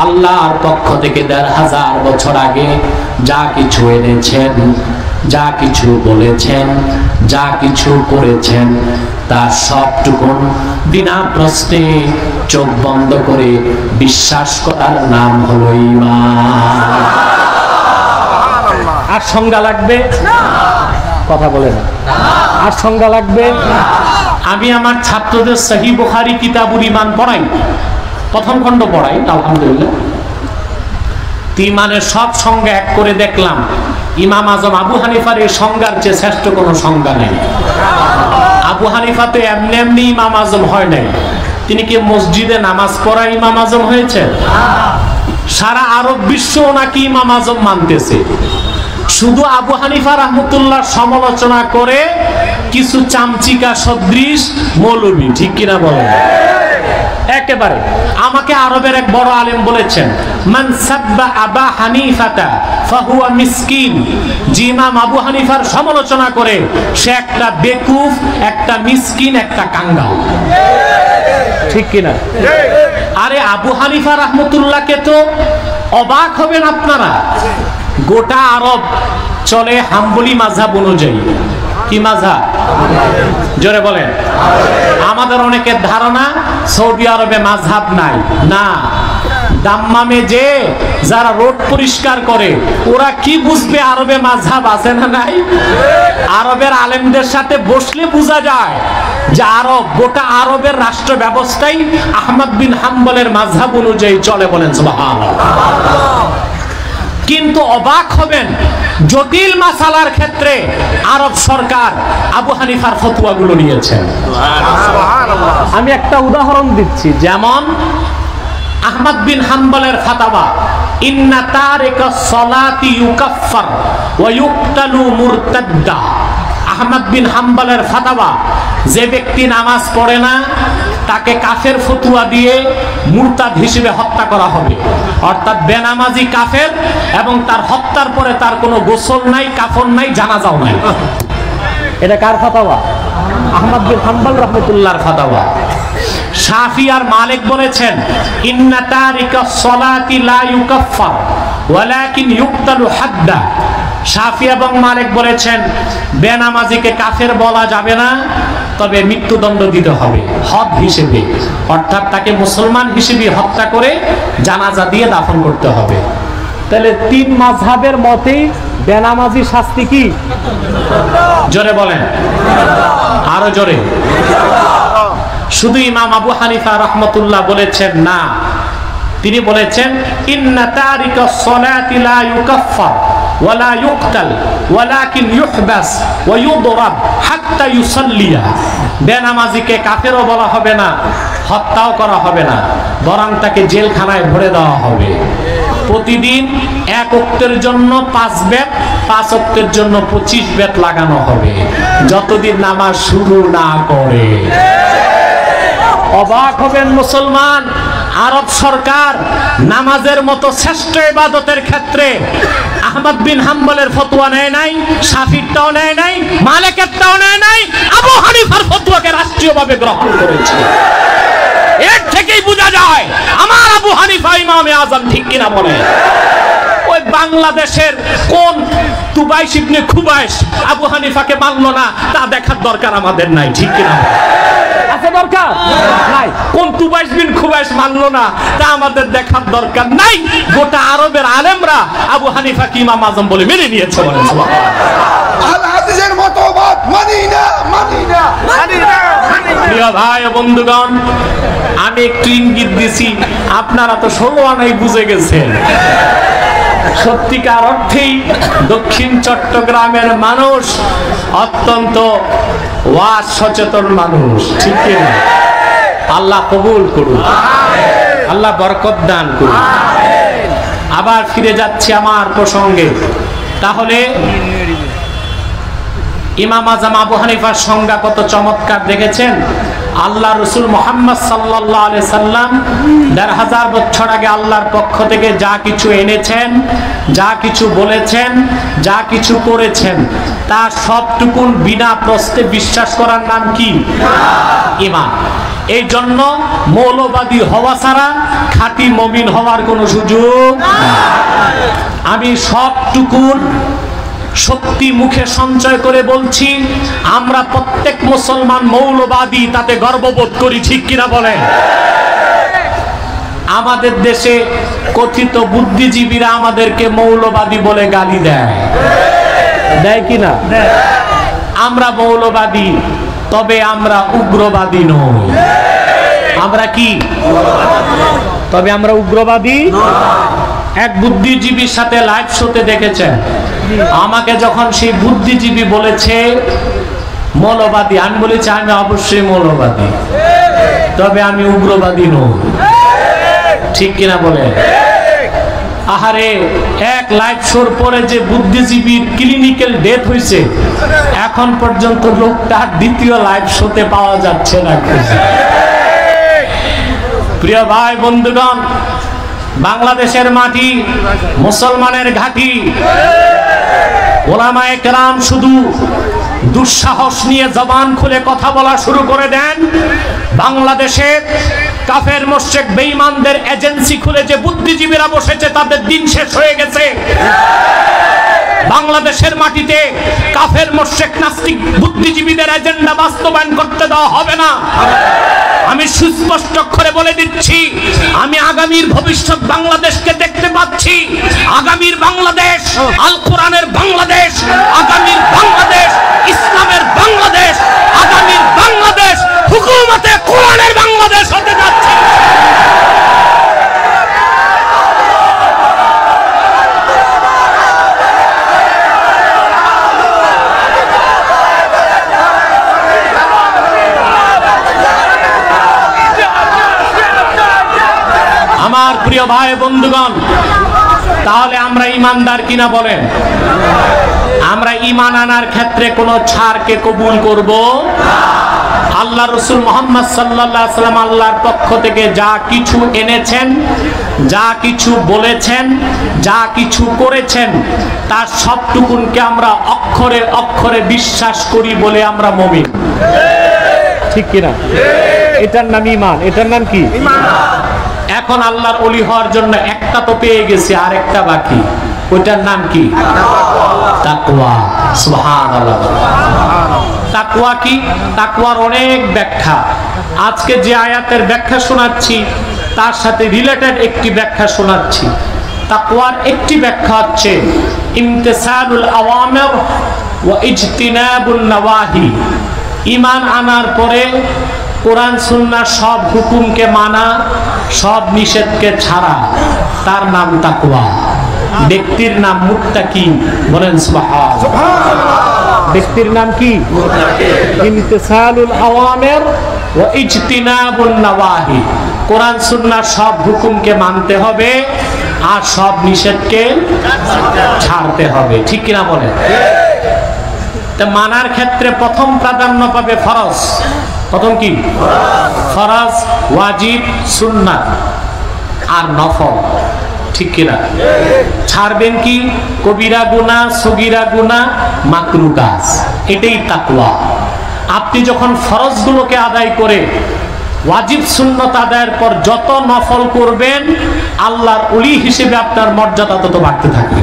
আল্লাহর পক্ষ থেকে ১৫০০ বছর আগে যা কিছু এনেছেন, যা কিছু বলেছেন, যা কিছু করেছেন, তার সবটুকু বিনা প্রশ্নে চোখ বন্ধ করে বিশ্বাস করার নাম হলো ঈমান। আর সংজ্ঞা লাগবে? কথা বলে না। আর সংজ্ঞা লাগবে? আমি আমার ছাত্রদের সহিহ বুখারী কিতাবুল ঈমান পড়াই, প্রথম খণ্ড পড়াই আলহামদুলিল্লাহ। ঈমানের সব সংজ্ঞা এক করে দেখলাম, ইমাম আজম আবু হানিফার এই সংজ্ঞার চেয়ে শ্রেষ্ঠ কোনো সংজ্ঞা নেই। আবু হানিফা তো এমনি এমনি ইমাম আজম হয় নাই। তিনি কি মসজিদে নামাজ পড়া ইমাম আজম হয়েছে? সারা আরব বিশ্ব নাকি ইমাম আজম মানতেছে। শুধু আবু হানিফা রাহমাতুল্লাহ সমালোচনা করে কিছু চামচিকা সদৃশ মৌলবী, ঠিক কিনা বলেন? একেবারে আমাকে আরবের এক বড় আলেম বলেছেন, মান সাব্বা আবা হানিফাতা ফাহুয়া মিসকিন। যে ইমাম আবু হানিফার সমালোচনা করে সে একটা বেকুফ, একটা মিসকিন, একটা কাঙ্গাল, ঠিক কিনা? আরে আবু হানিফা রাহমাতুল্লাহকে তো অবাক হবেন আপনারা, গোটা আরব চলে হাম্বলি মাযহাব অনুযায়ী। কি মাযহাব? জোরে বলেন। আমাদের অনেকের ধারণা সৌদি আরবে মাযহাব নাই। না, দাম্মামে যে যারা রোড পরিষ্কার করে ওরা কি বুঝবে আরবে মাযহাব আছে না নাই? আরবের আলেমদের সাথে বসলে বোঝা যায় যে আরব, গোটা আরবের রাষ্ট্র ব্যবস্থাই আহমদ বিন হাম্বলের মাযহাব অনুযায়ী চলে। বলেন সুবহানাল্লাহ। কিন্তু অবাক হবেন, জটিল মাসালার ক্ষেত্রে আরব সরকার আবু হানিফার ফতোয়াগুলো নিয়েছেন। আমি একটা উদাহরণ দিচ্ছি, যেমন আহমদ বিন হাম্বলের ফাতাওয়া, ইন্না তারিকাস সালাতি ইউকাফফার ওয়া ইউকতালু মুরতাদ্দা। আহমদ বিন হাম্বলের ফাতাওয়া, যে ব্যক্তি নামাজ পড়ে না তাকে কাফের ফতোয়া দিয়ে মুরতাদ হিসেবে হত্যা করা হবে। অর্থাৎ বেনামাজি কাফের, এবং তার হত্যার পরে তার কোনো গোসল নাই, কাফন নাই, জানাজাও নাই। এটা কার ফাতাওয়া? আহমদ বিন হাম্বল রাহমাতুল্লাহর ফাতাওয়া। শাফি আর মালিক বলেছেন, ইন্না তারিকাস সালাতি লা ইউকাফফার ওয়ালাকিন ইউকতালু হাদ্দা। শাফি এবং মালিক বলেছেন বেনামাজিকে কাফের বলা যাবে না, তবে মৃত্যুদণ্ড দিতে হবে হদ হিসেবে। অর্থাৎ তাকে মুসলমান হিসেবে হত্যা করে জানাজা দিয়ে দাফন করতে হবে। তাহলে তিন মাযহাবের মতেই বেনামাজি শাস্তি কি? জোরে বলেন, আরো জোরে। শুধু ইমাম আবু হানিফা রাহমাতুল্লাহ বলেছেন না, তিনি বলেছেন ইন্না তারিকাস সালাতি লা ইউকাফফার ওয়ালা ইউকতাল ওয়ালাকিন ইউহবাস ওয়া ইউদরাব হাত্তা ইউসাল্লিয়া। বেনামাজিকে কাফেরও বলা হবে না, হত্যাও করা হবে না, বরং তাকে জেলখানায় ভরে দেওয়া হবে। প্রতিদিন এক ওয়াক্তের জন্য 5 বেত, 5 ওয়াক্তের জন্য 25 বেত লাগানো হবে যতদিন নামাজ শুরু না করে। অবাক হবেন মুসলমান, আরব সরকার নামাজের মতো শ্রেষ্ঠ ইবাদতের ক্ষেত্রে আহমদ বিন হাম্বলের ফতোয়া নেয় নাই, শাফিরটাও নেয় নাই, মালিকেরটাও নেয় নাই, আবু হানিফার ফতোয়াকে রাষ্ট্রীয়ভাবে গ্রহণ করেছে। এর থেকেই বোঝা যায় আমার আবু হানিফা ইমামে আজম, ঠিক কিনা বলে? ওই বাংলাদেশের কোন তুবাইশ ইবনে খুবাইশ আবু হানিফাকে মানলো না তা দেখার দরকার আমাদের নাই, ঠিক কিনা? আছে দরকার নাই? কোন তুবাইশ বিন খুবাইশ মানলো না তা আমাদের দেখার দরকার নাই। গোটা আরবের আলেমরা আবু হানিফাকে ইমাম আজম বলে মেনে নিয়েছে। বলেন আল হাদিসের মতবাদ মানি না, মানি না, মানি না। প্রিয় ভাই ও বন্ধুগণ, আমি একটু ইঙ্গিত দিছি, আপনারা তো 16 আনাই বুঝে গেছেন। সত্যিকার অর্থেই দক্ষিণ চট্টগ্রামের মানুষ অত্যন্ত ওয়াজ সচেতন মানুষ, ঠিক কিনা? আল্লাহ কবুল করুন, আল্লাহ বরকত দান করুন। আবার ফিরে যাচ্ছি আমার প্রসঙ্গে। তাহলে ইমাম আজম আবু হানিফার সংজ্ঞা কত চমৎকার দেখেছেন। আল্লাহ রসুল মুহাম্মদ সাল্লাল্লাহু আলাইহি সাল্লাম ১৫০০ বছর আগে আল্লাহর পক্ষ থেকে যা কিছু এনেছেন, যা কিছু বলেছেন, যা কিছু করেছেন, তা সবটুকুন বিনা প্রশ্নে বিশ্বাস করার নাম কি? ঈমান। এই জন্য মৌলবাদী হওয়া ছাড়া খাঁটি মুমিন হওয়ার কোনো সুযোগ নেই। আমি সবটুকুন সত্যি মুখে সঞ্চয় করে বলছি, আমরা প্রত্যেক মুসলমান মৌলবাদী, তাতে গর্ববোধ করি, ঠিক কিনা বলেন? আমাদের দেশে কথিত বুদ্ধিজীবীরা আমাদেরকে মৌলবাদী বলে গালি দেয়, দেয় কিনা? আমরা মৌলবাদী, তবে আমরা উগ্রবাদী নই। আমরা কি? তবে আমরা উগ্রবাদী। এক বুদ্ধিজীবীর সাথে লাইভ শোতে দেখেছেন, আমাকে যখন সেই বুদ্ধিজীবী বলেছে মৌলবাদী, আমি বলেছি আমি অবশ্যই মৌলবাদী, তবে আমি উগ্রবাদী নই, ঠিক কিনা বলে? আহারে, এক লাইভ শোর পরে যে বুদ্ধিজীবীর ক্লিনিক্যাল ডেথ হয়েছে, এখন পর্যন্ত লোকটার দ্বিতীয় লাইভ শোতে পাওয়া যাচ্ছে না। প্রিয় ভাই বন্ধুগণ, বাংলাদেশের মাটি মুসলমানের ঘাঁটি। ওলামায়ে কেরাম শুধু দুঃসাহস নিয়ে জবান খুলে কথা বলা শুরু করে দেন। বাংলাদেশে কাফের মুশরিক বেঈমানদের এজেন্সি খুলে যে বুদ্ধিজীবীরা বসেছে, তাদের দিন শেষ হয়ে গেছে। বাংলাদেশের মাটিতে কাফের মুশরিক নাস্তিক বুদ্ধিজীবীদের এজেন্ডা বাস্তবায়ন করতে দেওয়া হবে না। আমি সুস্পষ্ট করে বলে দিচ্ছি, আমি আগামীর ভবিষ্যৎ বাংলাদেশকে দেখতে পাচ্ছি। আগামীর বাংলাদেশ আল কোরআনের বাংলাদেশ, আগামীর বাংলাদেশ ইসলামের বাংলাদেশ, আগামীর বাংলাদেশ হুকুমতে কোরআনের বাংলাদেশ হতে যাচ্ছে। আমার প্রিয় ভাই বন্ধুগণ, তাহলে আমরা ইমানদার কিনা বলেন? আমরা ইমান আনার ক্ষেত্রে কোনো ছাড়কে কবুল করব? আল্লাহ রসুল মুহাম্মদ সাল্লাল্লাহু আলাইহি ওয়াসাল্লাম আল্লাহর পক্ষ থেকে যা কিছু এনেছেন, যা কিছু বলেছেন, যা কিছু করেছেন, তার সবটুকুনকে আমরা অক্ষরে অক্ষরে বিশ্বাস করি বলে আমরা মুমিন, ঠিক কিনা? এটার নাম ঈমান। এটার নাম কি? ঈমান। এখন আল্লাহর ওলি হওয়ার জন্য একটা তো পেয়ে গেছে, আর একটা বাকি। ওইটার নাম কি? তাকওয়া। সুবহানাল্লাহ। তাকওয়া কি? তাকওয়ার অনেক ব্যাখ্যা। আজকে যে আয়াতের ব্যাখ্যা শোনাচ্ছি, তার সাথে রিলেটেড একটি ব্যাখ্যা শোনাচ্ছি। তাকওয়ার একটি ব্যাখ্যা হচ্ছে ইমতিসালুল আওয়ামির ওয়া ইজতিনাবুন নওয়াহি। ঈমান আনার পরে কোরআন সুন্নাহ সব হুকুমকে মানা, সব নিষেধকে ছাড়া, তার নাম তাকওয়া। ব্যক্তির নাম মুত্তাকি। বলেন সুবহানাল্লাহ। ব্যক্তির নাম কি? ইমতিসালুল আওয়ামির ওয়া ইজতিনাবুন নওয়াহি। কোরআন সুন্নাহ সব হুকুমকে মানতে হবে, আর সব নিষেধকে ছাড়তে হবে, ঠিক কিনা বলেন? তা মানার ক্ষেত্রে প্রথম প্রাধান্য পাবে ফরজ। প্রথম কি? ফরজ, ওয়াজিব, সুন্নাত আর নফল, ঠিক কিনা? ছাড়বেন কি? কবিরা গুনাহ, সগীরা গুনাহ, মাকরুহ কাজ। এটাই তাকওয়া। আপনি যখন ফরজগুলোকে আদায় করে ওয়াজিব সুন্নাত আদায়ের পর যত নফল করবেন, আল্লাহর ওলি হিসেবে আপনার মর্যাদা তত বাড়তে থাকবে।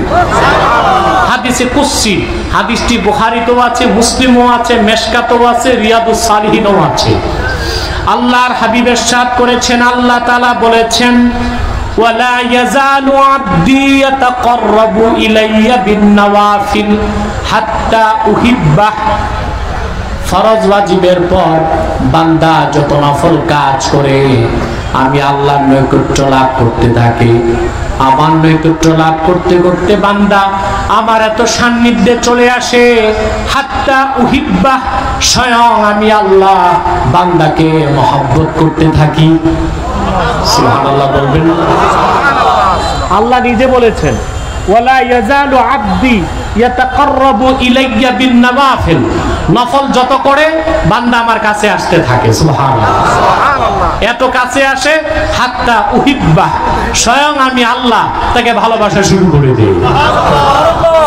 হাদিসে কুদসি, হাদিসটি বুখারীতেও আছে, মুসলিমও আছে, মেশকাতেও আছে, রিয়াদুস সালিহিনেও আছে। আল্লাহর হাবিব ইরশাদ করেছেন, আল্লাহ তাআলা বলেছেন, ওয়ালা ইয়াজালু আবদি ইয়াতাকাররাবু ইলাইয়া বিন-নওয়াফিল হাত্তা উহিব্বাহ। ফরজ ওয়াজিবের পর বান্দা যত নফল কাজ করে আমি আল্লাহর নৈকট্য লাভ করতে থাকি। আমার নৈকট্য লাভ করতে করতে বান্দা আমার এত সান্নিধ্যে চলে আসে, হাত্তা উহিব্বাহ, স্বয়ং আমি আল্লাহ বান্দাকে মহব্বত করতে থাকি। সুবহানাল্লাহ বলবেন। আল্লাহ নিজে বলেছেন, ওয়ালা ইয়াজালু আবদি ইয়াতাকাররাবু ইলাইয়া বিন-নওয়াফিল। নফল যত করে বান্দা আমার কাছে আসতে থাকে। সুবহানাল্লাহ, এত কাছে আসে, হাত্তা উহিব্বাহ, স্বয়ং আমি আল্লাহ তাকে ভালোবাসা শুরু করে দেই।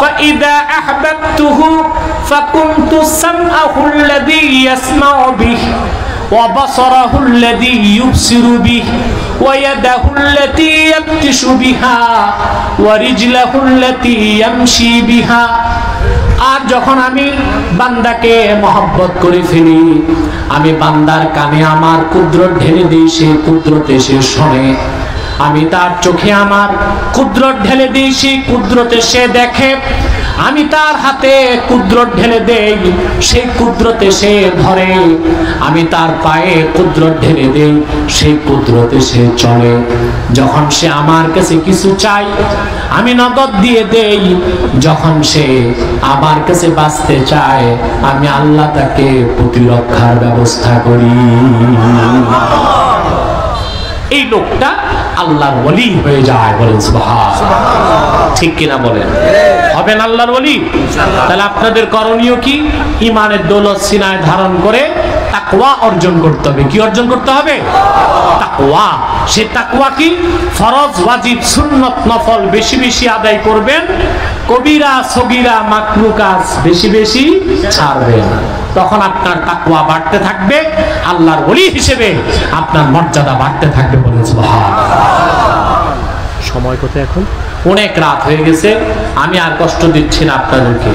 ফাইদা আহবাবতুহু ফাকুনতু সামআহু আল্লাযী ইয়াসমাউ বিহি ওয়া বাসারাহু আল্লাযী ইউবসিরু বিহি ওয়া ইয়াদাহু আল্লাতী ইয়াবতিশু বিহা ওয়া রিজলাহু আল্লাতী ইয়ামশি বিহা। আর যখন আমি বান্দাকে মহব্বত করে ফেলি, আমি বান্দার কানে আমার কুদরত ঢেলে দিই, সে কুদরতে সে শোনে। আমি তার চোখে আমার কুদরত ঢেলে দিই, সেই কুদরতে সে দেখে। আমি তার হাতে কুদরত ঢেলে দেই, সেই কুদরতে সে ধরে। আমি তার পায়ে কুদরত ঢেলে দেই, সেই কুদরতে সে চলে। যখন সে আমার কাছে কিছু চাই আমি নগদ দিয়ে দেই। যখন সে আমার কাছে বাঁচতে চায় আমি আল্লাহ তাকে প্রতিরক্ষার ব্যবস্থা করি। এই লোকটা আল্লাহর ওলি হয়ে যায়। বলেন সুবহানাল্লাহ, ঠিক কিনা বলেন? হবেন আল্লাহর ওলি? তাহলে আপনাদের করণীয় কি? ঈমানের দৌলত সিনায় ধারণ করে তাকওয়া অর্জন করতে হবে। কি অর্জন করতে হবে? তাকওয়া। সে তাকওয়া কি? ফরজ, ওয়াজিব, সুন্নাত, নফল বেশি বেশি আদায় করবেন, কবিরা সগীরা মাকরুহ কাজ বেশি বেশি ছাড়বেন। তখন আপনার তাকওয়া বাড়তে থাকবে, আল্লাহর ওলি হিসেবে আপনার মর্যাদা বাড়তে থাকবে। বলেন সুবহানাল্লাহ। সময় কত এখন? অনেক রাত হয়ে গেছে, আমি আর কষ্ট দিচ্ছি না আপনাদেরকে।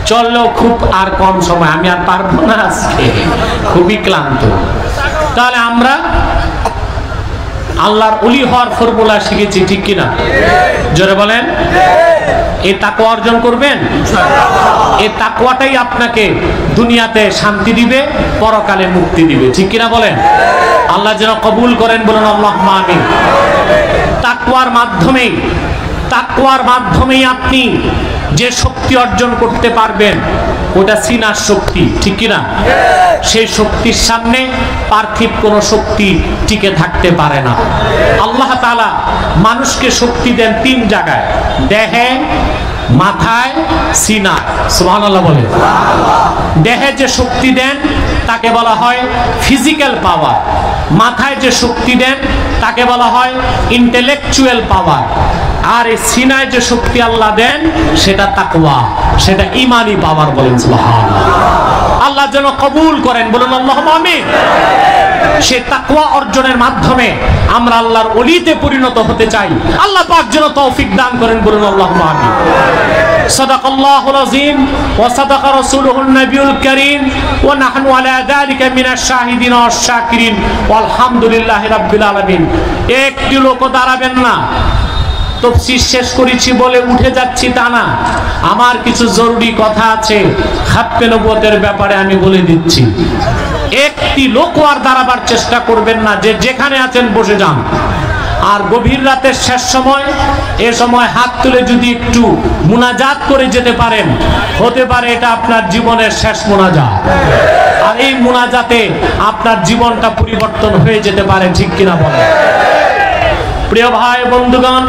চললো খুব আর কম সময়, আমি আর পারবো না, আজকে খুবই ক্লান্ত। তাহলে আমরা আল্লাহর ওলি হওয়ার ফর্মুলা শিখেছি, ঠিক কিনা? জোরে বলেন। এই তাকওয়া অর্জন করবেন, এই তাকওয়াটাই আপনাকে দুনিয়াতে শান্তি দিবে, পরকালে মুক্তি দিবে, ঠিক কিনা বলেন? আল্লাহ যেন কবুল করেন, বলেন আল্লাহুম্মা আমিন। তাকওয়ার মাধ্যমেই আপনি যে শক্তি অর্জন করতে পারবেন ওটা সিনার শক্তি, ঠিক কিনা? সেই শক্তির সামনে পার্থিব কোন শক্তি টিকে থাকতে পারে না। আল্লাহ তাআলা মানুষকে শক্তি দেন তিন জায়গায়, দেহে, মাথায়, সিনায়। সুবহানাল্লাহ বলেন। দেহে যে শক্তি দেন তাকে বলা হয় ফিজিক্যাল পাওয়ার। মাথায় যে শক্তি দেন তাকে বলা হয় ইন্টেলেকচুয়াল পাওয়ার। আর এই সিনায় যে শক্তি আল্লাহ দেন সেটা তাকওয়া, সেটা ঈমানি পাওয়ার। বলেন সুবহানাল্লাহ। আল্লাহ যেন কবুল করেন, বলুন আল্লাহুম্মা আমিন। সে তাকওয়া অর্জনের মাধ্যমে আমরা আল্লাহর ওলিতে পরিণত হতে চাই। আল্লাহ পাক যেন তৌফিক দান করেন, বলুন আল্লাহুম্মা আমিন। সাদাকাল্লাহুল আযীম ওয়া সাদাকা রাসূলুহুন নবিয়ুল কারীম ওয়া নাহনু আলা যালিকা মিনাশ শাহিদিন ওয়াশ শাকিরিন ওয়ালহামদুলিল্লাহি রাব্বিল আলামিন। একটি লোক দাঁড়াবেন না। তাফসীর শেষ করেছি বলে উঠে যাচ্ছি তা না, আমার কিছু জরুরি কথা আছে খাতমে নবুয়তের ব্যাপারে আমি বলে দিচ্ছি। একটি লোক আর দাঁড়াবার চেষ্টা করবেন না, যে যেখানে আছেন বসে যান। আর গভীর রাতের শেষ সময়, এ সময় হাত তুলে যদি একটু মুনাজাত করে যেতে পারেন, হতে পারে এটা আপনার জীবনের শেষ মুনাজাত। আর এই মুনাজাতে আপনার জীবনটা পরিবর্তন হয়ে যেতে পারে, ঠিক কিনা বলেন? প্রিয় ভাই বন্ধুগণ,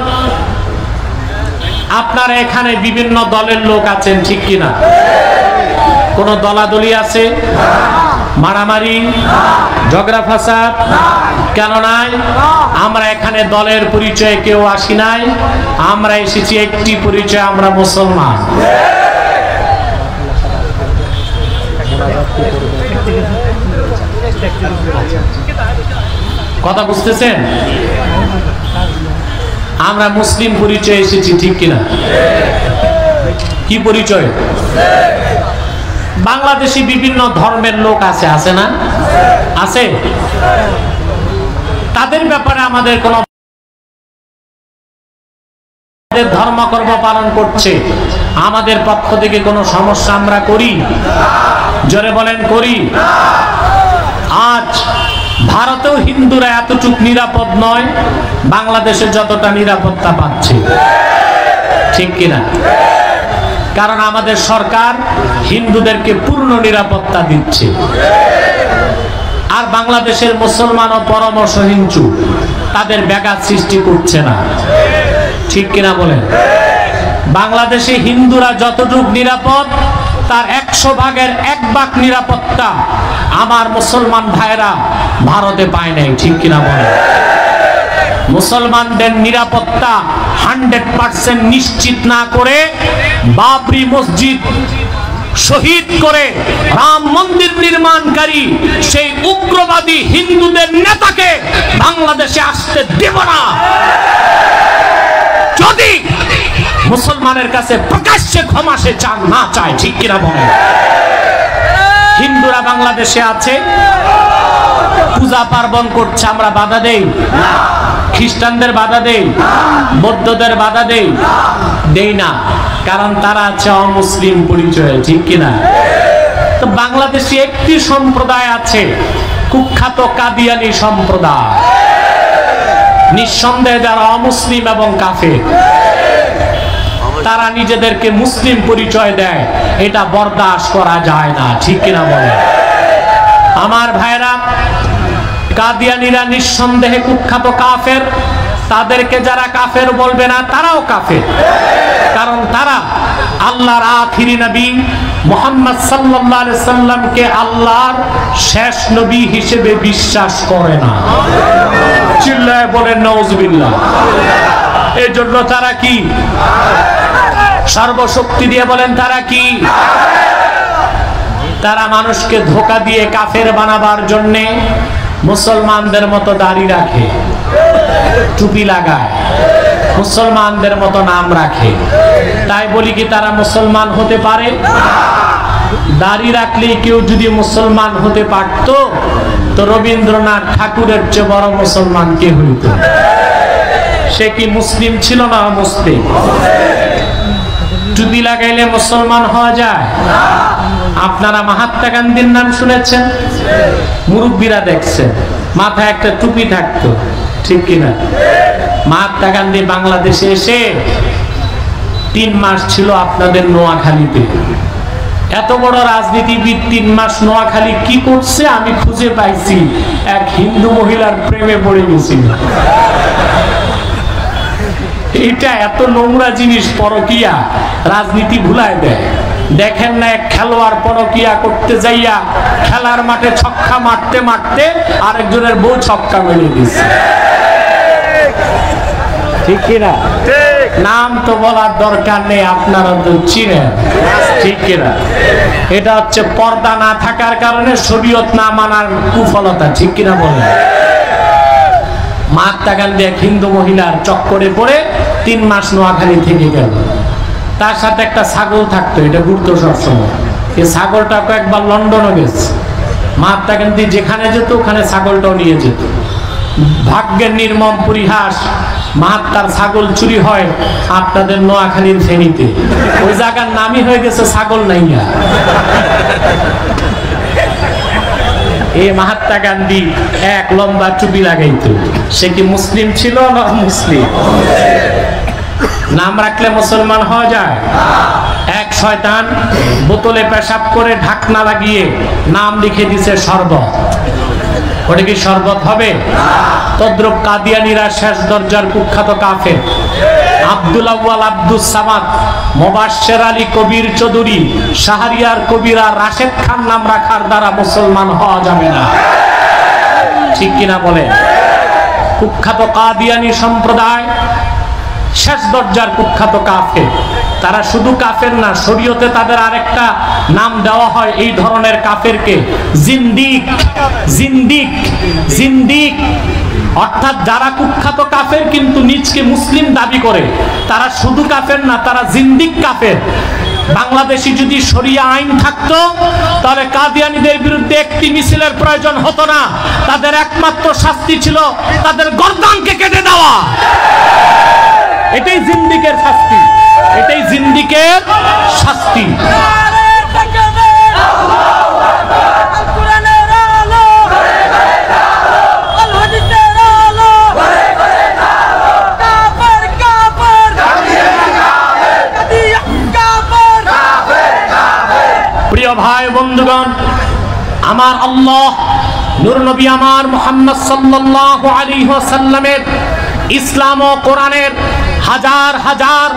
আপনারা এখানে বিভিন্ন দলের লোক আছেন, ঠিক কিনা? কোন দলাদলি আছে? মারামারি, ঝগড়া ফাসাদ কেন নাই? আমরা এখানে দলের পরিচয়ে কেউ আসি নাই, আমরা এসেছি একটি পরিচয়, আমরা মুসলমান। কথা বুঝতেছেন? আমরা মুসলিম পরিচয় এসেছি, ঠিক কিনা? কি পরিচয়? বাংলাদেশি বিভিন্ন ধর্মের লোক আছে, আছে না? আছে। তাদের ব্যাপারে আমাদের কোন ধর্মকর্ম পালন করছে, আমাদের পক্ষ থেকে কোনো সমস্যা আমরা করি? জোরে বলেন, করি? আজ ভারতেও হিন্দুরা এতটুকু নিরাপদ নয় বাংলাদেশে যতটা নিরাপত্তা পাচ্ছে, ঠিক কিনা? কারণ আমাদের সরকার হিন্দুদেরকে পূর্ণ নিরাপত্তা দিচ্ছে, আর বাংলাদেশের মুসলমানও পরম সহিংসু, তাদের ব্যাঘাত সৃষ্টি করছে না, ঠিক কিনা বলেন? বাংলাদেশে হিন্দুরা যতটুকু নিরাপদ তার 100 ভাগের 1 ভাগ নিরাপত্তা আমার মুসলমান ভাইরা ভারতে পায় নাই, ঠিক কিনা বলেন? মুসলমানদের নিরাপত্তা 100% নিশ্চিত না করে বাবরি মসজিদ শহীদ করে রাম মন্দির নির্মাণকারী সেই উগ্রবাদী হিন্দুদের নেতাকে বাংলাদেশে আসতে দেব না। যদি মুসলমানের কাছে প্রকাশ্যে ক্ষমা সে চান না চায়, ঠিক কিনা বলেন? হিন্দুরা বাংলাদেশে আছে, পূজা পার্বণ করছে, আমরা বাধা দেই? খ্রিস্টানদের বাধা দেই? বৌদ্ধদের বাধা দেই? দেই না, কারণ তারা আছে অমুসলিম পরিচয়ে, ঠিক কিনা? তো বাংলাদেশে একটি সম্প্রদায় আছে, কুখ্যাত কাদিয়ানি সম্প্রদায়, নিঃসন্দেহে যারা অমুসলিম এবং কাফের, তারা নিজেদেরকে মুসলিম পরিচয় দেয়, এটা বরদাস্ত করা যায় না, ঠিক কিনা বলে? আমার ভাইরা, কাদিয়ানীরা নিঃসন্দেহে কুখ্যাত কাফের, তাদেরকে যারা কাফের বলবে না তারাও কাফের, কারণ তারা আল্লাহর আখিরি নবী মুহাম্মদ সাল্লাল্লাহু আলাইহি সাল্লামকে আল্লাহর শেষ নবী হিসেবে বিশ্বাস করে না। চিল্লায় বলেন নাউজুবিল্লাহ। এই জন্য তারা কি? সর্বশক্তি দিয়ে বলেন তারা কি? তারা মানুষকে ধোঁকা দিয়ে কাফের বানাবার জন্য মুসলমানদের মতো দাড়ি রাখে, টুপি লাগায়, মুসলমানদের মতো নাম রাখে। তাই বলি কি তারা মুসলমান হতে পারে? দাড়ি রাখলে কেউ যদি মুসলমান হতে পারত তো রবীন্দ্রনাথ ঠাকুরের চেয়ে বড় মুসলমান কে হইত? সে কি মুসলিম ছিল না মুসলিম? টুপি লাগাইলে মুসলমান হওয়া যায়? আপনারা মহাত্মা গান্ধীর নাম শুনেছেন? মুরব্বীরা দেখছেন, মাথায় একটা টুপি থাকতো, ঠিক কিনা? মহাত্মা গান্ধী বাংলাদেশে এসে 3 মাস ছিল আপনাদের নোয়াখালীতে। এত বড় রাজনীতিবিদ 3 মাস নোয়াখালী কি করছে আমি খুঁজে পাইছি, এক হিন্দু মহিলার প্রেমে পড়ে গেছিল। এটা এত নোংরা জিনিস, পরকিয়া, রাজনীতি ভুলায় দেয়। দেখেন না এক খেলোয়াড় পরকিয়া করতে যাইয়া খেলার মাঠে ছক্কা মারতে মারতে আরেকজনের বউ ছক্কা মেরে দিচ্ছে, ঠিক কিনা? নাম তো বলার দরকার নেই, আপনারা তো চিনেন, ঠিক কিনা? এটা হচ্ছে পর্দা না থাকার কারণে শরীয়ত না মানার কুফলতা, ঠিক কিনা বলেন? মহাত্মা গান্ধী এক হিন্দু মহিলার চক্করে পড়ে 3 মাস নোয়াখালী থেকে গেল। তার সাথে একটা ছাগল থাকতো, এটা ঘুরতো সবসময়। এই ছাগলটা কয়েকবার লন্ডনও গেছে। মহাত্মা গান্ধী যেখানে যেত ওখানে ছাগলটাও নিয়ে যেত। ভাগ্যের নির্মম পরিহাস, মহাত্মার ছাগল চুরি হয় আপনাদের নোয়াখালীর ফেনীতে। ওই জায়গার নামই হয়ে গেছে ছাগল নাইয়া। এই মহাত্মা গান্ধী এক লম্বা টুপি লাগাইতো। সে কি মুসলিম ছিল না মুসলিম? নাম রাখলে মুসলমান হওয়া যায়? এক শয়তান বোতলে পেশাব করে ঢাকনা লাগিয়ে নাম লিখে দিছে শরবত। ওটা কি শরবত হবে? তদ্রুপ কাদিয়ানীরা শেষ দরজার কুখ্যাত কাফের আব্দুল আউয়াল আব্দুস সামাদ, মোবাশ্শের আলী কবির চৌধুরী, শাহরিয়ার কবিরা রাশেদ খান নাম রাখার দ্বারা মুসলমান হওয়া যাবে না। ঠিক কিনা বলে? কুখ্যাত কাদিয়ানী সম্প্রদায় শেষ দরজার কুখ্যাত কাফের। তারা শুধু কাফের না, শরীয়তে তাদের আরেকটা নাম দেওয়া হয় এই ধরনের কাফেরকে, জিন্দিক। জিন্দিক, জিন্দিক অর্থাৎ যারা কুখ্যাত কাফের কিন্তু নিজকে মুসলিম দাবি করে, তারা শুধু কাফের না, তারা জিন্দিক কাফের। বাংলাদেশে যদি শরিয়া আইন থাকতো তাহলে কাদিয়ানীদের বিরুদ্ধে একটি মিছিলের প্রয়োজন হতো না। তাদের একমাত্র শাস্তি ছিল তাদের গর্দানকে কেটে দেওয়া। এটাই জিন্দিকের শাস্তি, এটাই জিন্দিকের শাস্তি। প্রিয় ভাই বন্ধুগণ, আমার আল্লাহ নূর নবী আমার মুহাম্মদ সাল্লাল্লাহু আলাইহি ওয়াসাল্লামের ইসলাম ও কোরআনের হাজার হাজার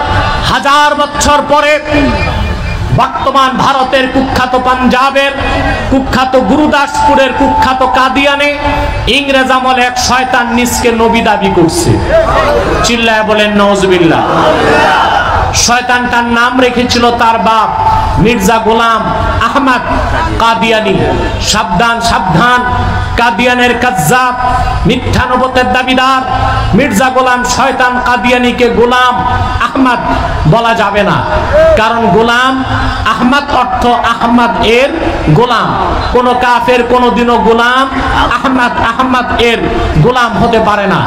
হাজার বছর পরে বর্তমান ভারতের কুখ্যাত পাঞ্জাবের কুখ্যাত গুরুদাসপুরের কুখ্যাত কাদিয়ানে ইংরেজ আমলে এক শয়তান নিজকে নবী দাবি করছে। চিল্লায় বলেন নাউজুবিল্লাহ। শয়তানটার নাম রেখেছিল তার বাপ মির্জা গোলাম আহমদ কাদিয়ানী। সাবধান সাবধান, কাদিয়ানের কাজ্জাব, মিথ্যা নবুয়তের দাবিদার মির্জা গোলাম শয়তান কাদিয়ানীকে গোলাম আহমদ বলা যাবে না, কারণ গোলাম আহমদ অর্থ আহমদ এর গোলাম। কোন কাফের কোনদিনও গোলাম আহমদ আহমদ এর গোলাম হতে পারে না।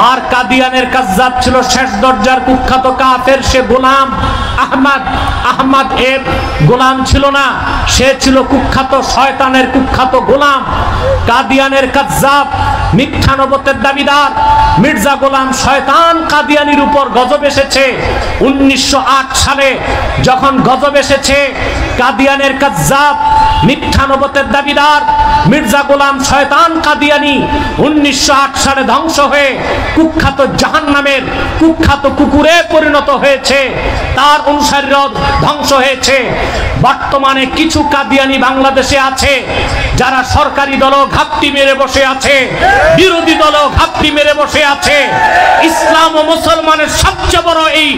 আর কাদিয়ানের কাজ্জাব ছিল শেষ দরজার কুখ্যাত কাফের, সে গোলাম আহমদ আহমদ এর গোলাম ছিল না, সে ছিল কুখ্যাত শয়তানের কুখ্যাত গোলাম। কাদিয়ানের কাজ্জাব মিথ্যা নবুয়তের দাবিদার মির্জা গোলাম শয়তান কাদিয়ানির উপর গজব এসেছে 1908 সালে। যখন গজব এসেছে, কাদিয়ানের কাজ্জাব মিথ্যা নবুয়তের দাবিদার মির্জা গোলাম শয়তান কাদিয়ানি 1908 সালে ধ্বংস হয়ে কুখ্যাত জাহান্নামের কুখ্যাত কুকুরে পরিণত হয়েছে, তার অনুসারীরা ধ্বংস হয়েছে। বর্তমানে কিছু কাদিয়ানি বাংলাদেশে আছে যারা সরকারি দলও ঘাপটি মেরে বসে আছে, বিরোধী দলও ঘাপটি মেরে বসে আছে। ইসলাম ও মুসলমানের সবচেয়ে বড় এই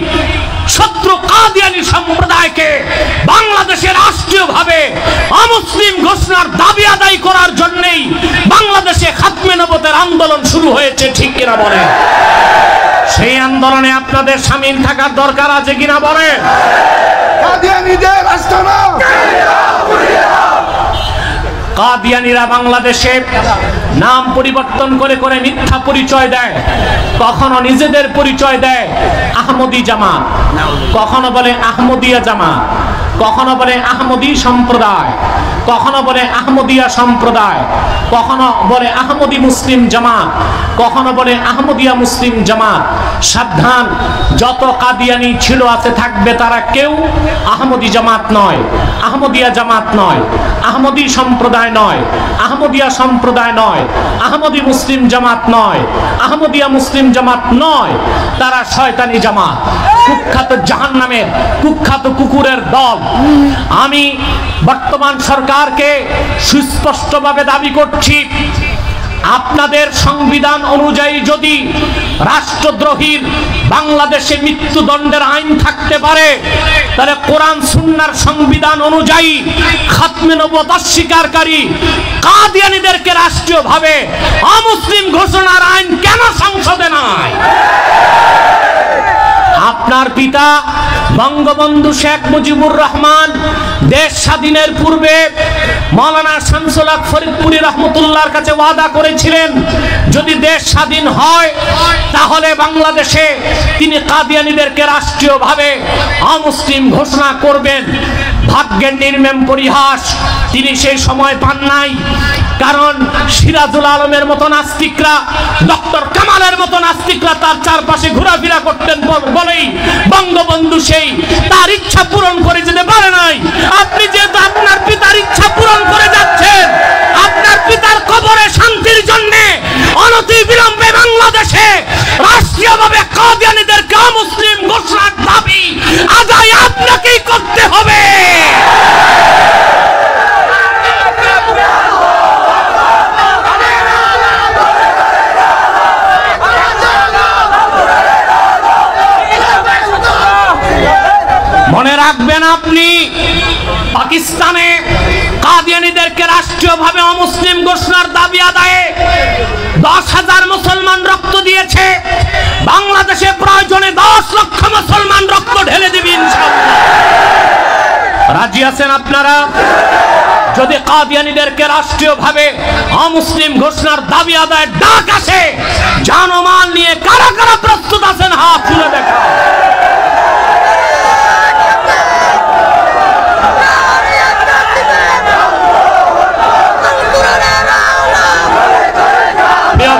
শত্রু কাদিয়ানি সম্প্রদায়কে বাংলাদেশের রাষ্ট্রীয়ভাবে অমুসলিম ঘোষণার দাবি আদায় করার জন্যই বাংলাদেশে খাতমে নবুয়তের আন্দোলন শুরু হয়েছে। ঠিক কিনা বলে? সেই আন্দোলনে আপনাদের শামিল থাকার দরকার আছে কিনা বলে? কাদিয়ানীদের আস্তানা। কাদিয়ানীরা বাংলাদেশে নাম পরিবর্তন করে করে মিথ্যা পরিচয় দেয়। কখনো নিজেদের পরিচয় দেয় আহমদী জামাত, কখনো বলে আহমদিয়া জামাত, কখনো বলে আহমদী সম্প্রদায়, কখনো বলে আহমদিয়া সম্প্রদায়, কখনো বলে আহমদী মুসলিম জামাত, কখনো বলে আহমদিয়া মুসলিম জামাত। সাবধান, যত কাদিয়ানি ছিল আছে থাকবে, তারা কেউ আহমদী জামাত নয়, আহমদিয়া জামাত নয়, আহমদী সম্প্রদায় নয়, আহমদিয়া সম্প্রদায় নয়, আহমদী মুসলিম জামাত নয়, আহমদিয়া মুসলিম জামাত নয়। তারা শয়তানি জামাত, কুখ্যাত জাহান্নামের কুখ্যাত কুকুরের দল। আমি বর্তমান সরকারকে সুস্পষ্টভাবে দাবি করছি, আপনাদের সংবিধান অনুযায়ী যদি রাষ্ট্রদ্রোহীর বাংলাদেশে মৃত্যুদণ্ডের আইন থাকতে পারে, তাহলে কোরআন সুন্নাহর সংবিধান অনুযায়ী খাতমে নবুয়ত অস্বীকারী কাদিয়ানীদেরকে রাষ্ট্রীয়ভাবে অমুসলিম ঘোষণার আইন কেন সংসদে নাই? আপনার পিতা বঙ্গবন্ধু শেখ মুজিবুর রহমান দেশ স্বাধীনের পূর্বে মাওলানা শামসুল হক ফরিদপুরি রহমতুল্লাহর কাছে ওয়াদা করেছিলেন, যদি দেশ স্বাধীন হয় তাহলে বাংলাদেশে তিনি কাদিয়ানীদেরকে রাষ্ট্রীয়ভাবে অমুসলিম ঘোষণা করবেন। ভাগ্যের নির্মম পরিহাস, তিনি সেই সময় পান নাই। কারণ সিরাজুল আলমের মতো নাস্তিকরা, ডক্টর কামালের মতো নাস্তিকরা তার চারপাশে ঘোরাফেরা করতেন বলেই বঙ্গবন্ধু সেই তার ইচ্ছা ইচ্ছা পূরণ করে যেতে পারে নাই। আপনি যেহেতু আপনার পিতার ইচ্ছা পূরণ করে যাচ্ছেন, আপনার পিতার কবরে শান্তির জন্য অনতি বিলম্বে বাংলাদেশে রাষ্ট্রীয়ভাবে কাদিয়ানীদেরকে অমুসলিম ঘোষণার দাবি আদায় আপনাকেই করতে হবে। মনে রাখবেন, আপনি পাকিস্তানে কাদিয়ানীদেরকে রাষ্ট্রীয়ভাবে অমুসলিম ঘোষণার দাবি আদায়ে 10,000 মুসলমান রক্ত দিয়েছে। বাংলাদেশে প্রয়োজনে 10 লক্ষ মুসলমান রক্ত ঢেলে দিবেন ইনশাআল্লাহ। রাজি আছেন আপনারা? যদি কাদিয়ানীদেরকে রাষ্ট্রীয়ভাবে অমুসলিম ঘোষণার দাবি আদায়ের ডাক আসে, জানমাল নিয়ে কারা কারা প্রস্তুত আছেন হাত তুলে দেখা। প্রিয়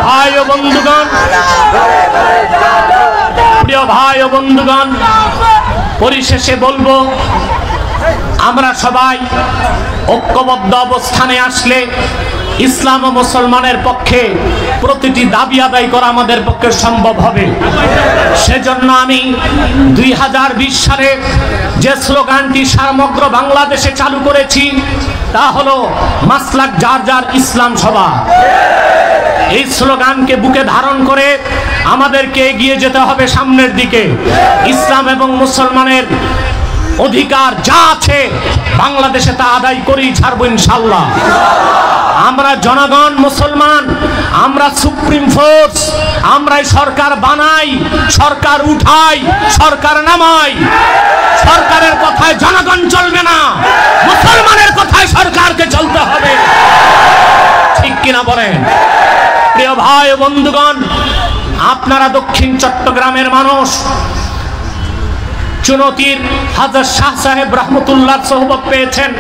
ভাই ও বন্ধুগণ, পরিশেষে বলবো, আমরা সবাই ঐক্যবদ্ধ অবস্থানে আসলে ইসলাম ও মুসলমানের পক্ষে প্রতিটি দাবি আদায় করা আমাদের পক্ষে সম্ভব হবে। সেজন্য আমি 2020 সালে যে স্লোগানটি সমগ্র বাংলাদেশে চালু করেছি তা হলো মাসলাক যার যার ইসলাম সভা। এই স্লোগানকে বুকে ধারণ করে আমাদেরকে এগিয়ে যেতে হবে সামনের দিকে। ইসলাম এবং মুসলমানের অধিকার যা আছে বাংলাদেশে তা আদায় করেই ছাড়বো ইনশাআল্লাহ। আমরা জনগণ মুসলমান, আমরা সুপ্রিম ফোর্স, আমরাই সরকার বানাই, সরকার উঠাই, সরকার নামাই। সরকারের কথায় জনগণ চলবে না, মুসলমানের কথায় সরকারকে চলতে হবে। ঠিক কিনা বলেন? প্রিয় ভাই ও বন্ধুগণ, আপনারা দক্ষিণ চট্টগ্রামের মানুষ, চুনতির হাজর শাহ সাহেব রহমতুল্লাহর সোহবত পেয়েছেন,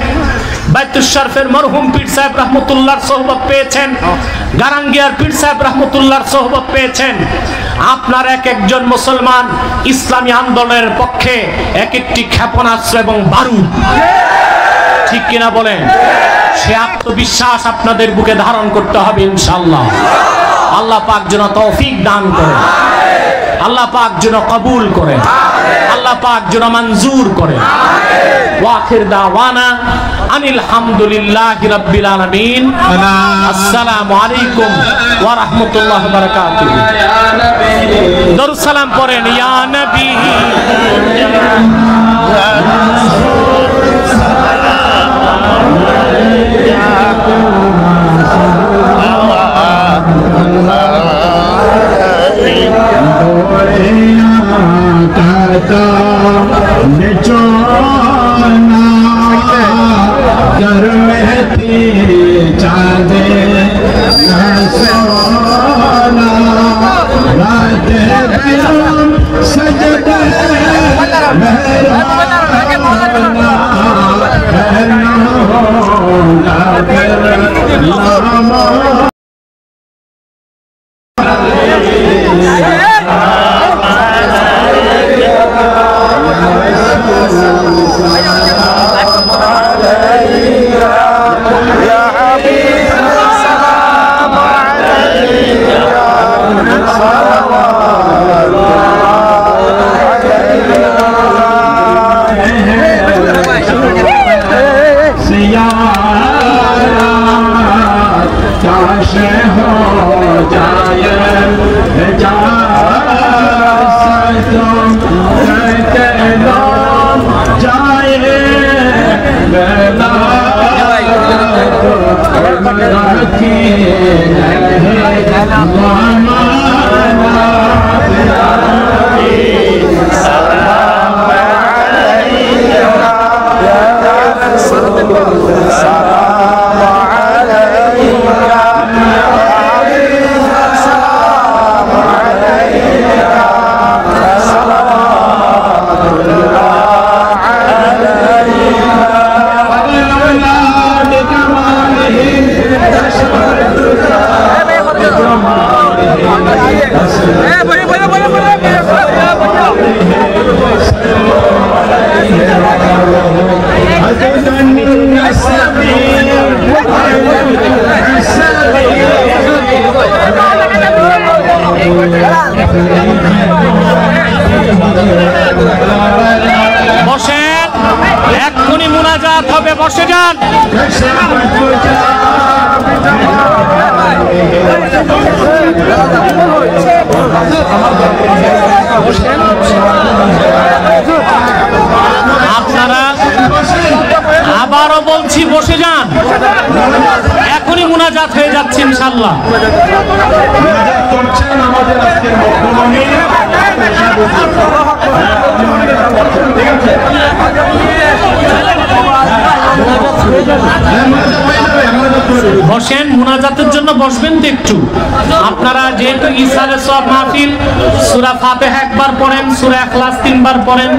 বাইতুল শরফের মরহুম পীর সাহেব রহমতুল্লাহর সোহবত পেয়েছেন, গারাঙ্গিয়ার পীর সাহেব রহমতুল্লাহর সোহবত পেয়েছেন। আপনার এক একজন মুসলমান ইসলামী আন্দোলনের পক্ষে এক একটি ক্ষেপণাস্ত্র এবং বারুদ। ঠিক কিনা বলেন? সে আত্মবিশ্বাস আপনাদের বুকে ধারণ করতে হবে ইনশাআল্লাহ। আল্লাহ পাক যেন তৌফিক দান করেন, আল্লাহ পাক যেন কবুল করেন, আল্লাহ পাক যেন মঞ্জুর করেন। ওয়াখির দাওয়ানা আনিল হামদুলিল্লাহি রাব্বিল আলামিন। আসসালামু আলাইকুম ওয়া রাহমাতুল্লাহি ওয়া বারাকাতুহু। দরুদ সালাম পড়েন। ইয়া নবী বসে যান। আপনারা আবারও বলছি বসে যান, এখনই মুনাজাত হয়ে যাচ্ছে ইনশাআল্লাহ। বসেন, মুনাজাতের জন্য বসবেন তো একটু। আপনারা যেহেতু ইসালে সওয়াব মাহফিল, সূরা ফাতিহা একবার পড়েন, সূরা ইখলাস 3 বার পড়েন।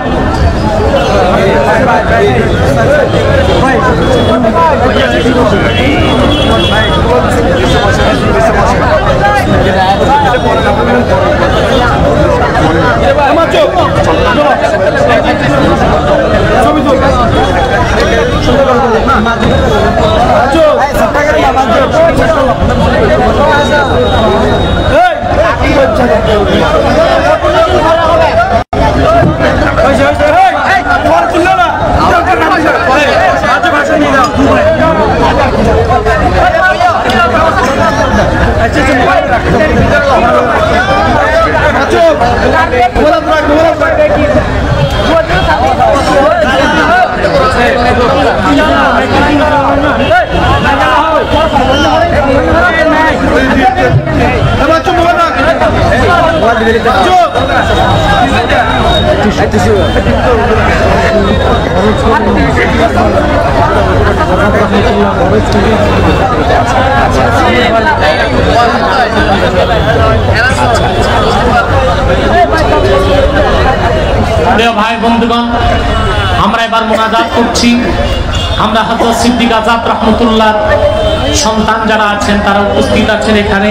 ভাই বন্ধুগণ, আমরা এবার মুনাজাত করছি। আমরা হযরত সিদ্দিক আজাদ রাহমাতুল্লাহ সন্তান যারা আছেন তারা উপস্থিত আছেন এখানে।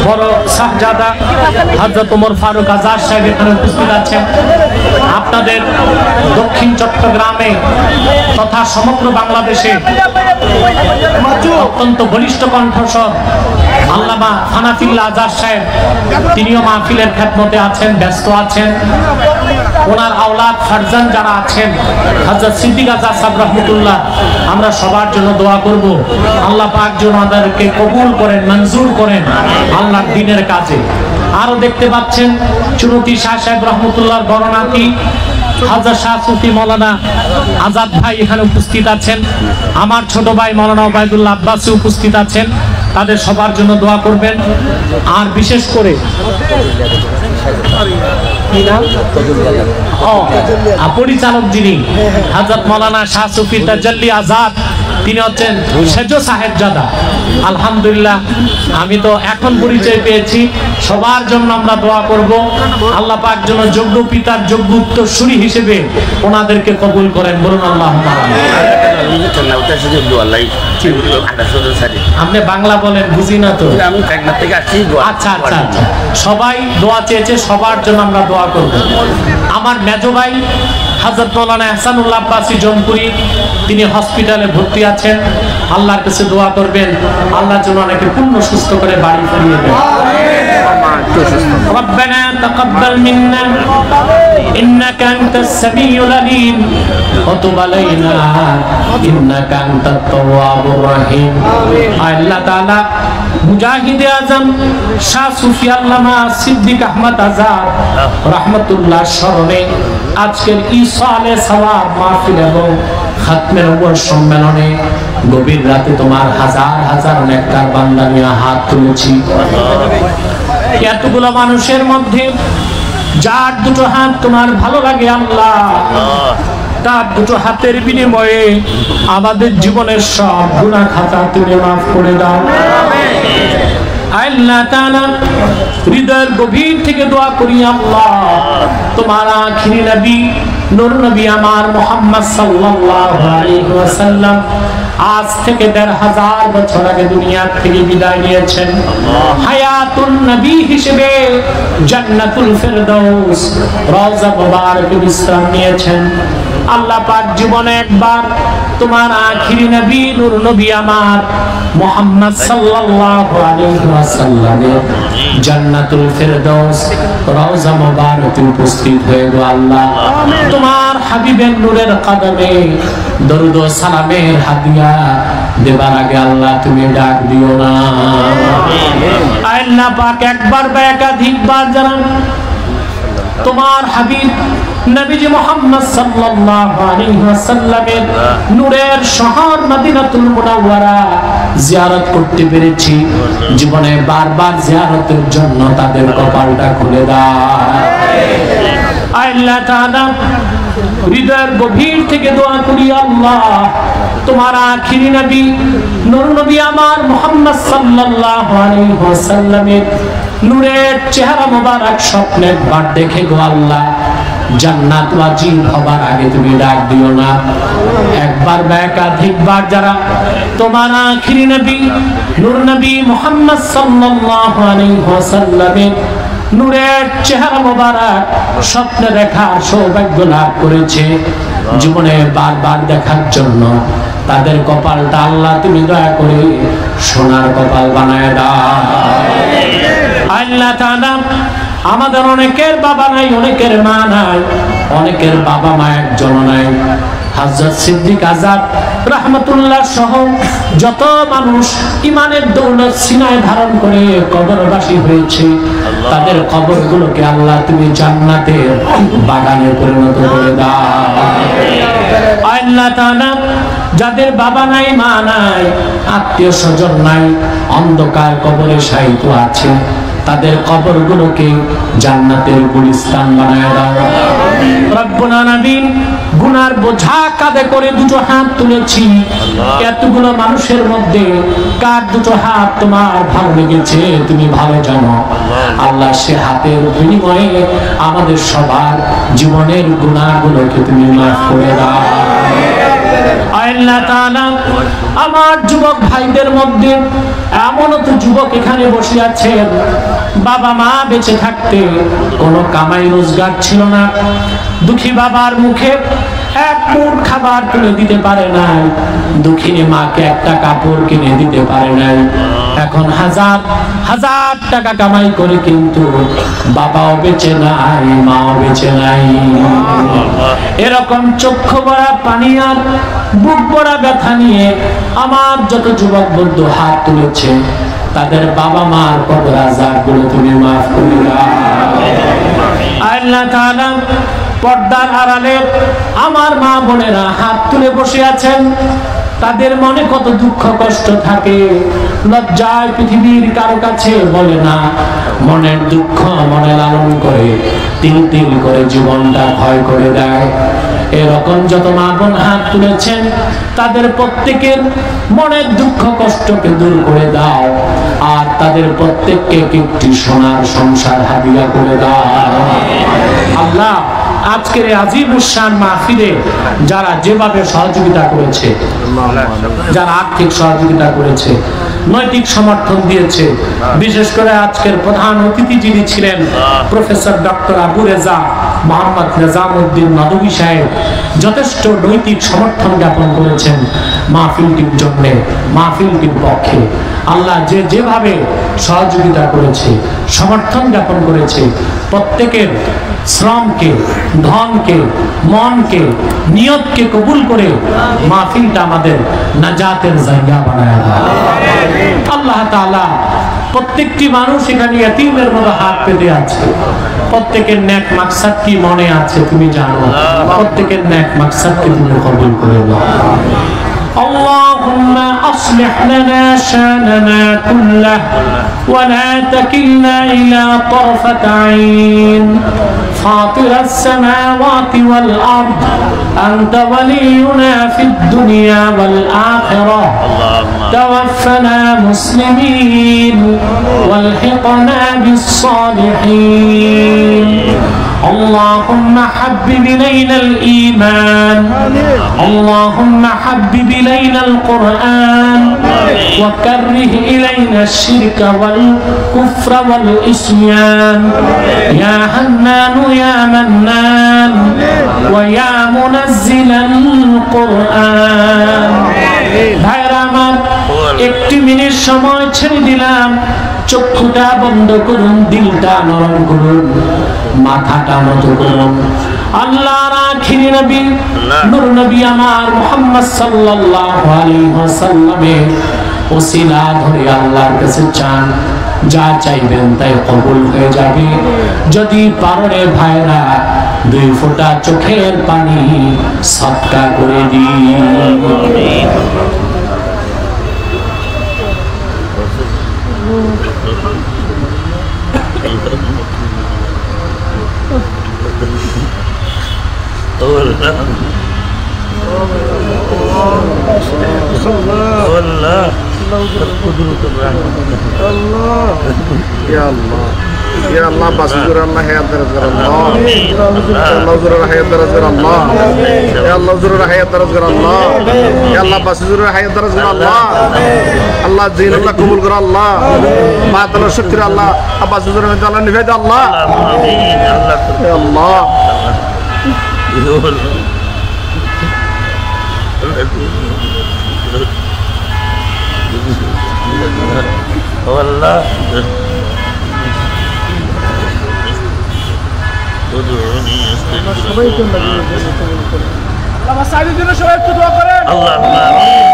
বড় শাহজাদা হযরত ওমর ফারুক আজাদ সাহেব এখানে উপস্থিত আছেন। আপনাদের দক্ষিণ চট্টগ্রামে তথা সমগ্র বাংলাদেশে অত্যন্ত বলিষ্ঠ কণ্ঠস্বর আল্লামা হানাফিউল্লাহ আজাদ সাহেব, তিনিও মাহফিলের খেদমতে আছেন, ব্যস্ত আছেন। ওনার আওলাদ ফারজান যারা আছেন, হযরত সিদ্দিক আজাদ সাহেব রাহমাতুল্লাহ, আমরা সবার জন্য দোয়া করব আল্লাহ পাক যেন আমাদেরকে কবুল করেন, মঞ্জুর করেন আল্লাহর দ্বীনের কাজে। আরো দেখতে পাচ্ছেন চুনতি শাহ সাহেব রহমতুল্লাহর বরণাতি হাজার শাহ সুফি মাওলানা আজাদ ভাই এখানে উপস্থিত আছেন। আমার ছোট ভাই মাওলানা ওবায়দুল্লাহ আব্বাসী উপস্থিত আছেন। তাদের সবার জন্য দোয়া করবেন। আর বিশেষ করে পরিচালক যিনি হযরত মাওলানা শাহ সুফি তাজাল্লি আজাদ, তিনি হচ্ছেন সেজ সাহেবজাদা। আলহামদুলিল্লাহ, আমি তো এখন পরিচয় পেয়েছি। সবার জন্য আমরা দোয়া করব আল্লাহ পাক যেন যোগ্য পিতার যোগ্য উত্তরসূরি হিসেবে ওনাদেরকে কবুল করেন। বলুন আল্লাহুম্মা আমিন। আপনি বাংলা বলেন, বুঝি না তো। আচ্ছা আচ্ছা আচ্ছা, সবাই দোয়া চেয়েছে, সবার জন্য আমরা দোয়া করব। আমার মেজো ভাই হযরত মাওলানা ইহসানুল্লাহ আব্বাসী জনপুরি, তিনি হসপিটালে ভর্তি আছেন। আল্লাহর কাছে দোয়া করবেন আল্লাহ যেন অনেকে পূর্ণ সুস্থ করে বাড়ি ফিরিয়ে দেন। ربنا تقبل منا إنك أنت السميع العليم وتب علينا إنك أنت التواب الرحيم। আল্লাহ তাআলা মুজাহিদে আজম শাহ সুফি আল্লামা সিদ্দিক আহমদ আজাদ রাহমাতুল্লাহ স্মরণে আজকের ইসালে সওয়াব মাহফিল এবং খাতমে নবুয়ত সম্মেলনে গভীর রাতে তোমার হাজার হাজার নেককার বান্দা নিয়ে হাত তুলেছি। এতগুলো মানুষের মধ্যে যার দুটো হাত তোমার ভালো লাগে আল্লাহ, তার দুটো হাতের বিনিময়ে আমাদের জীবনের সব গুনাহ খাতা তুমি মাফ করে দাও। আল্লাহ তাআলা হৃদয়ের গভীর থেকে দোয়া করি আল্লাহ, তোমার আখিরি নবী নূর নবী আমার মুহাম্মদ সাল্লাল্লাহু আলাইহি ওয়াসাল্লাম আজ থেকে ১৫০০ বছর আগে দুনিয়া থেকে বিদায় নিয়েছেন। হায়াতুন নবী হিসেবে জান্নাতুল ফেরদৌস রওজা মুবারকে বিশ্রাম নিয়েছেন। আল্লাহ পাক জীবনে একবার তোমার আখিরি নবী নূর নবী আমার মুহাম্মদ সাল্লাল্লাহু আলাইহি ওয়াসাল্লামের জান্নাতুল ফেরদৌস রওজা মুবারকে উপস্থিত হয়ে গো আল্লাহ তোমার হাবিবের নূরের কদমে দরুদ ও সালামের হাদিয়া দেবার আগে আল্লাহ তুমি ডাক দিও না। আল্লাহ পাক একবার বা একাধিকবার জানান তোমার হাবিব নবীজি মুহাম্মদ সাল্লাল্লাহু আলাইহি ওয়াসাল্লামের নূরের শহর মদিনাতুল মুনাওয়ারা জিয়ারত করতে পেরেছি। জীবনে বারবার জিয়ারতের জন্য তাদের কপালটা খুলে দাও। আল্লাহ তাআলা হৃদয়ের গভীর থেকে দোয়া করি আল্লাহ তোমার আখিরি নবী নূর নবী আমার মুহাম্মদ সাল্লাল্লাহু আলাইহি ওয়াসাল্লামের নূরের চেহারা মোবারক স্বপ্নে একবার দেখে গো আল্লাহ জান্নাত ওয়াজিব হবার আগে তুমি ডাক দিও না। একবার বা একাধিকবার যারা তোমার আখিরি নবী নূর নবী মুহাম্মদ সাল্লাল্লাহু আলাইহি ওয়াসাল্লামের নূরের চেহারা মোবারক স্বপ্নে দেখার সৌভাগ্য লাভ করেছে, জীবনে বারবার দেখার জন্য তাদের কপালটা আল্লাহ তুমি দয়া করে সোনার কপাল বানায় দাও। আল্লাহ তাআলা আমাদের অনেকের বাবা নাই, অনেকের মা নাই, অনেকের বাবা মা একজন নাই। হযরত সিদ্দিক আযাদ রাহমাতুল্লাহ সহ যত মানুষ ঈমানের দৌলত সিনায় ধারণ করে কবরবাসী হয়েছে তাদের কবরগুলোকে আল্লাহ তুমি জান্নাতের বাগানে পরিণত করে দাও। আল্লাহ তাআলা যাদের বাবা নাই, মা নাই, আত্মীয় স্বজন নাই, অন্ধকার কবরে শায়িত আছে তাদের কবরগুলোকে জান্নাতের গুলিস্তান বানায় দাও। রব্বুল আলামিন গুনার বোঝা কাঁধে করে দুটো হাত তুলেছি, এতগুলো মানুষের মধ্যে কার দুটো হাত তোমার ভালো লেগেছে তুমি ভালো জানো। আল্লাহ সে হাতের বিনিময়ে আমাদের সবার জীবনের গুনাহগুলোকে তুমি মাফ করে দাও। আল্লাহ তাআলা আমার যুবক ভাইদের মধ্যে এমন তো যুবক এখানে বসে আছেন বাবা মা বেঁচে থাকতে কোনো কামাই রোজগার ছিল না, দুঃখী বাবার মুখে এক মুঠ খাবার তুলে দিতে পারে নাই, দুঃখিনী মাকে একটা কাপড় কিনে দিতে পারে নাই। এখন হাজার হাজার টাকা কামাই করে কিন্তু বাবাও বেঁচে নাই, মাও বেঁচে নাই। এরকম চক্ষু ভরা পানি আর বুক ভরা ব্যথা নিয়ে আমার যত যুবক বন্ধু হাত তুলেছে তাদের বাবা মার কবর আযাবগুলো তুমি মাফ করে দাও। আল্লাহ তাআলা পর্দার আড়ালে আমার মা বোনেরা হাত তুলে বসে আছেন, তাদের মনে কত দুঃখ কষ্ট থাকে, লজ্জায় পৃথিবীর কারো কাছে বলে না, মনের দুঃখ মনে লালন করে তিল তিল করে জীবনটা ভয় করে দেয়। এরকম যত মা বোন হাত তুলেছেন তাদের প্রত্যেকের মনের দুঃখ কষ্টকে দূর করে দাও, আর তাদের প্রত্যেককে একটি সোনার সংসার হাদিয়া করে দাও। আল্লাহ আজকের এই আজিমুস শান মাহফিলে যারা যেভাবে সহযোগিতা করেছে, যারা আর্থিক সহযোগিতা করেছে, নৈতিক সমর্থন দিয়েছে, বিশেষ করে আজকের প্রধান অতিথি যিনি ছিলেন প্রফেসর ডক্টর আবু রেজা মোহাম্মদ নিজামউদ্দিন নদভী সাহেব যথেষ্ট নৈতিক সমর্থন জ্ঞাপন করেছেন মাহফিলটির জন্য, মাহফিলটির পক্ষে। আল্লাহ যে যেভাবে সহযোগিতা করেছে, সমর্থন জ্ঞাপন করেছে, প্রত্যেকের শ্রমকে, ধনকে, মনকে, নিয়তকে কবুল করে মাহফিলটা আমাদের নাজাতের জায়গা বানায় দাও। আল্লাহ তাআলা প্রত্যেকটি মানুষ এখানে ইতিমের মতো হাত পেতে আছে, প্রত্যেকের নেক মাকসাদ কি মনে আছে তুমি জানো, প্রত্যেকের নেক মাকসাদকে তুমি কবুল করে দাও। اللهم أصلح لنا شأننا كله ولا تكلنا إلى طرفة عين فاطر السماوات والأرض أنت ولينا في الدنيا والآخرة توفنا مسلمين والحقنا بالصالحين اللهم حبب إلينا الإيمان اللهم حبب إلينا القرآن وكره إلينا الشرك والكفر والعصيان يا حنان يا منان ويا منزل القرآن ভাইরা আমার একটি মিনিট সময় ছেড়ে দিলাম চক্ষুটা বন্ধ করুন দিলটা নরম করুন মাথাটা নত করুন আল্লাহর আখিরি নবী নূর নবী আমার মুহাম্মদ সাল্লাল্লাহু আলাইহি ওয়াসাল্লামের ওসিলা ধরে আল্লাহর কাছে চান যা চাইবেন তাই কবুল হয়ে যাবে যদি পারে ভাইরা 2 ফোঁটা চোখের পানি সদকা করে দিন والله قدرة الرحمن الله يا الله يا الله بسجور الله يا درجة الله يا الله زور الله يا درجة الله يا الله زور الله يا درجة الله يا الله بسجور الله يا درجة الله الله دين الله قبول كر الله ما تلا شكر الله بسجور الله نفيد الله يا الله والله ادعوني استجب لكم سعيد الدين সবাই একটু দোয়া করেন اللهم امين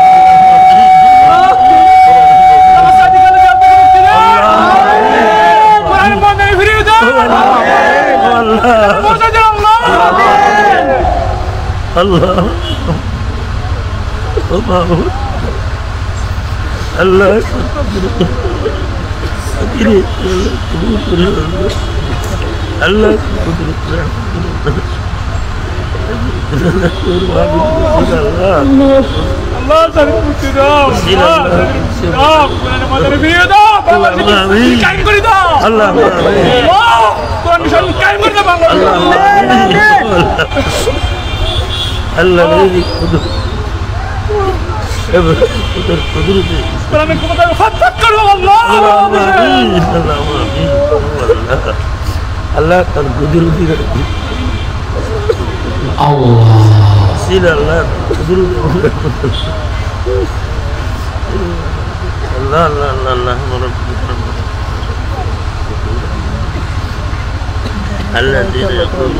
কোরআন বন্ধে ফিরিয়ে দাও আল্লাহ الله الله الله الله تقدر الله سيل الله تقدر الله الله الله الله الذي يقول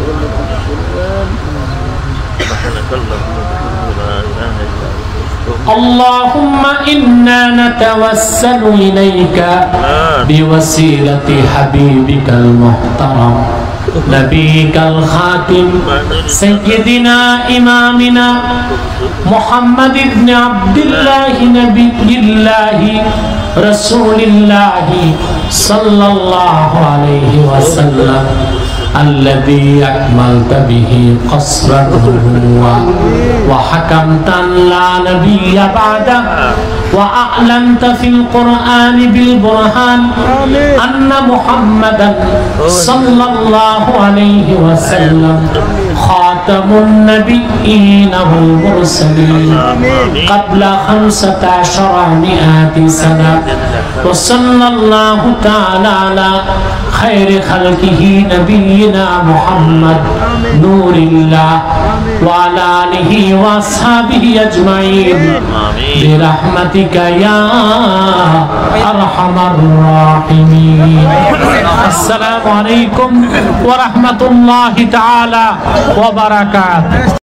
سبحانك اللهم لا اله الا انت اللهم إنا نتوسل إليك بوسيلة حبيبك المحترم نبيك الخاتم سيدنا إمامنا محمد بن عبد الله نبي الله رسول الله صلى الله عليه وسلم الذي أكملت به قصر النبوة وحكمت لا نبي بعده وأعلنت في القرآن بالبرهان أن محمدا صلى الله عليه وسلم خاتم النبيين والمرسلين قبل 1500 سنة وصلى الله تعالى على خير خلقه نبينا محمد نور الله وعلى آله وأصحابه أجمعين برحمتك يا أرحم الراحمين. السلام عليكم ورحمة الله تعالى وبركاته.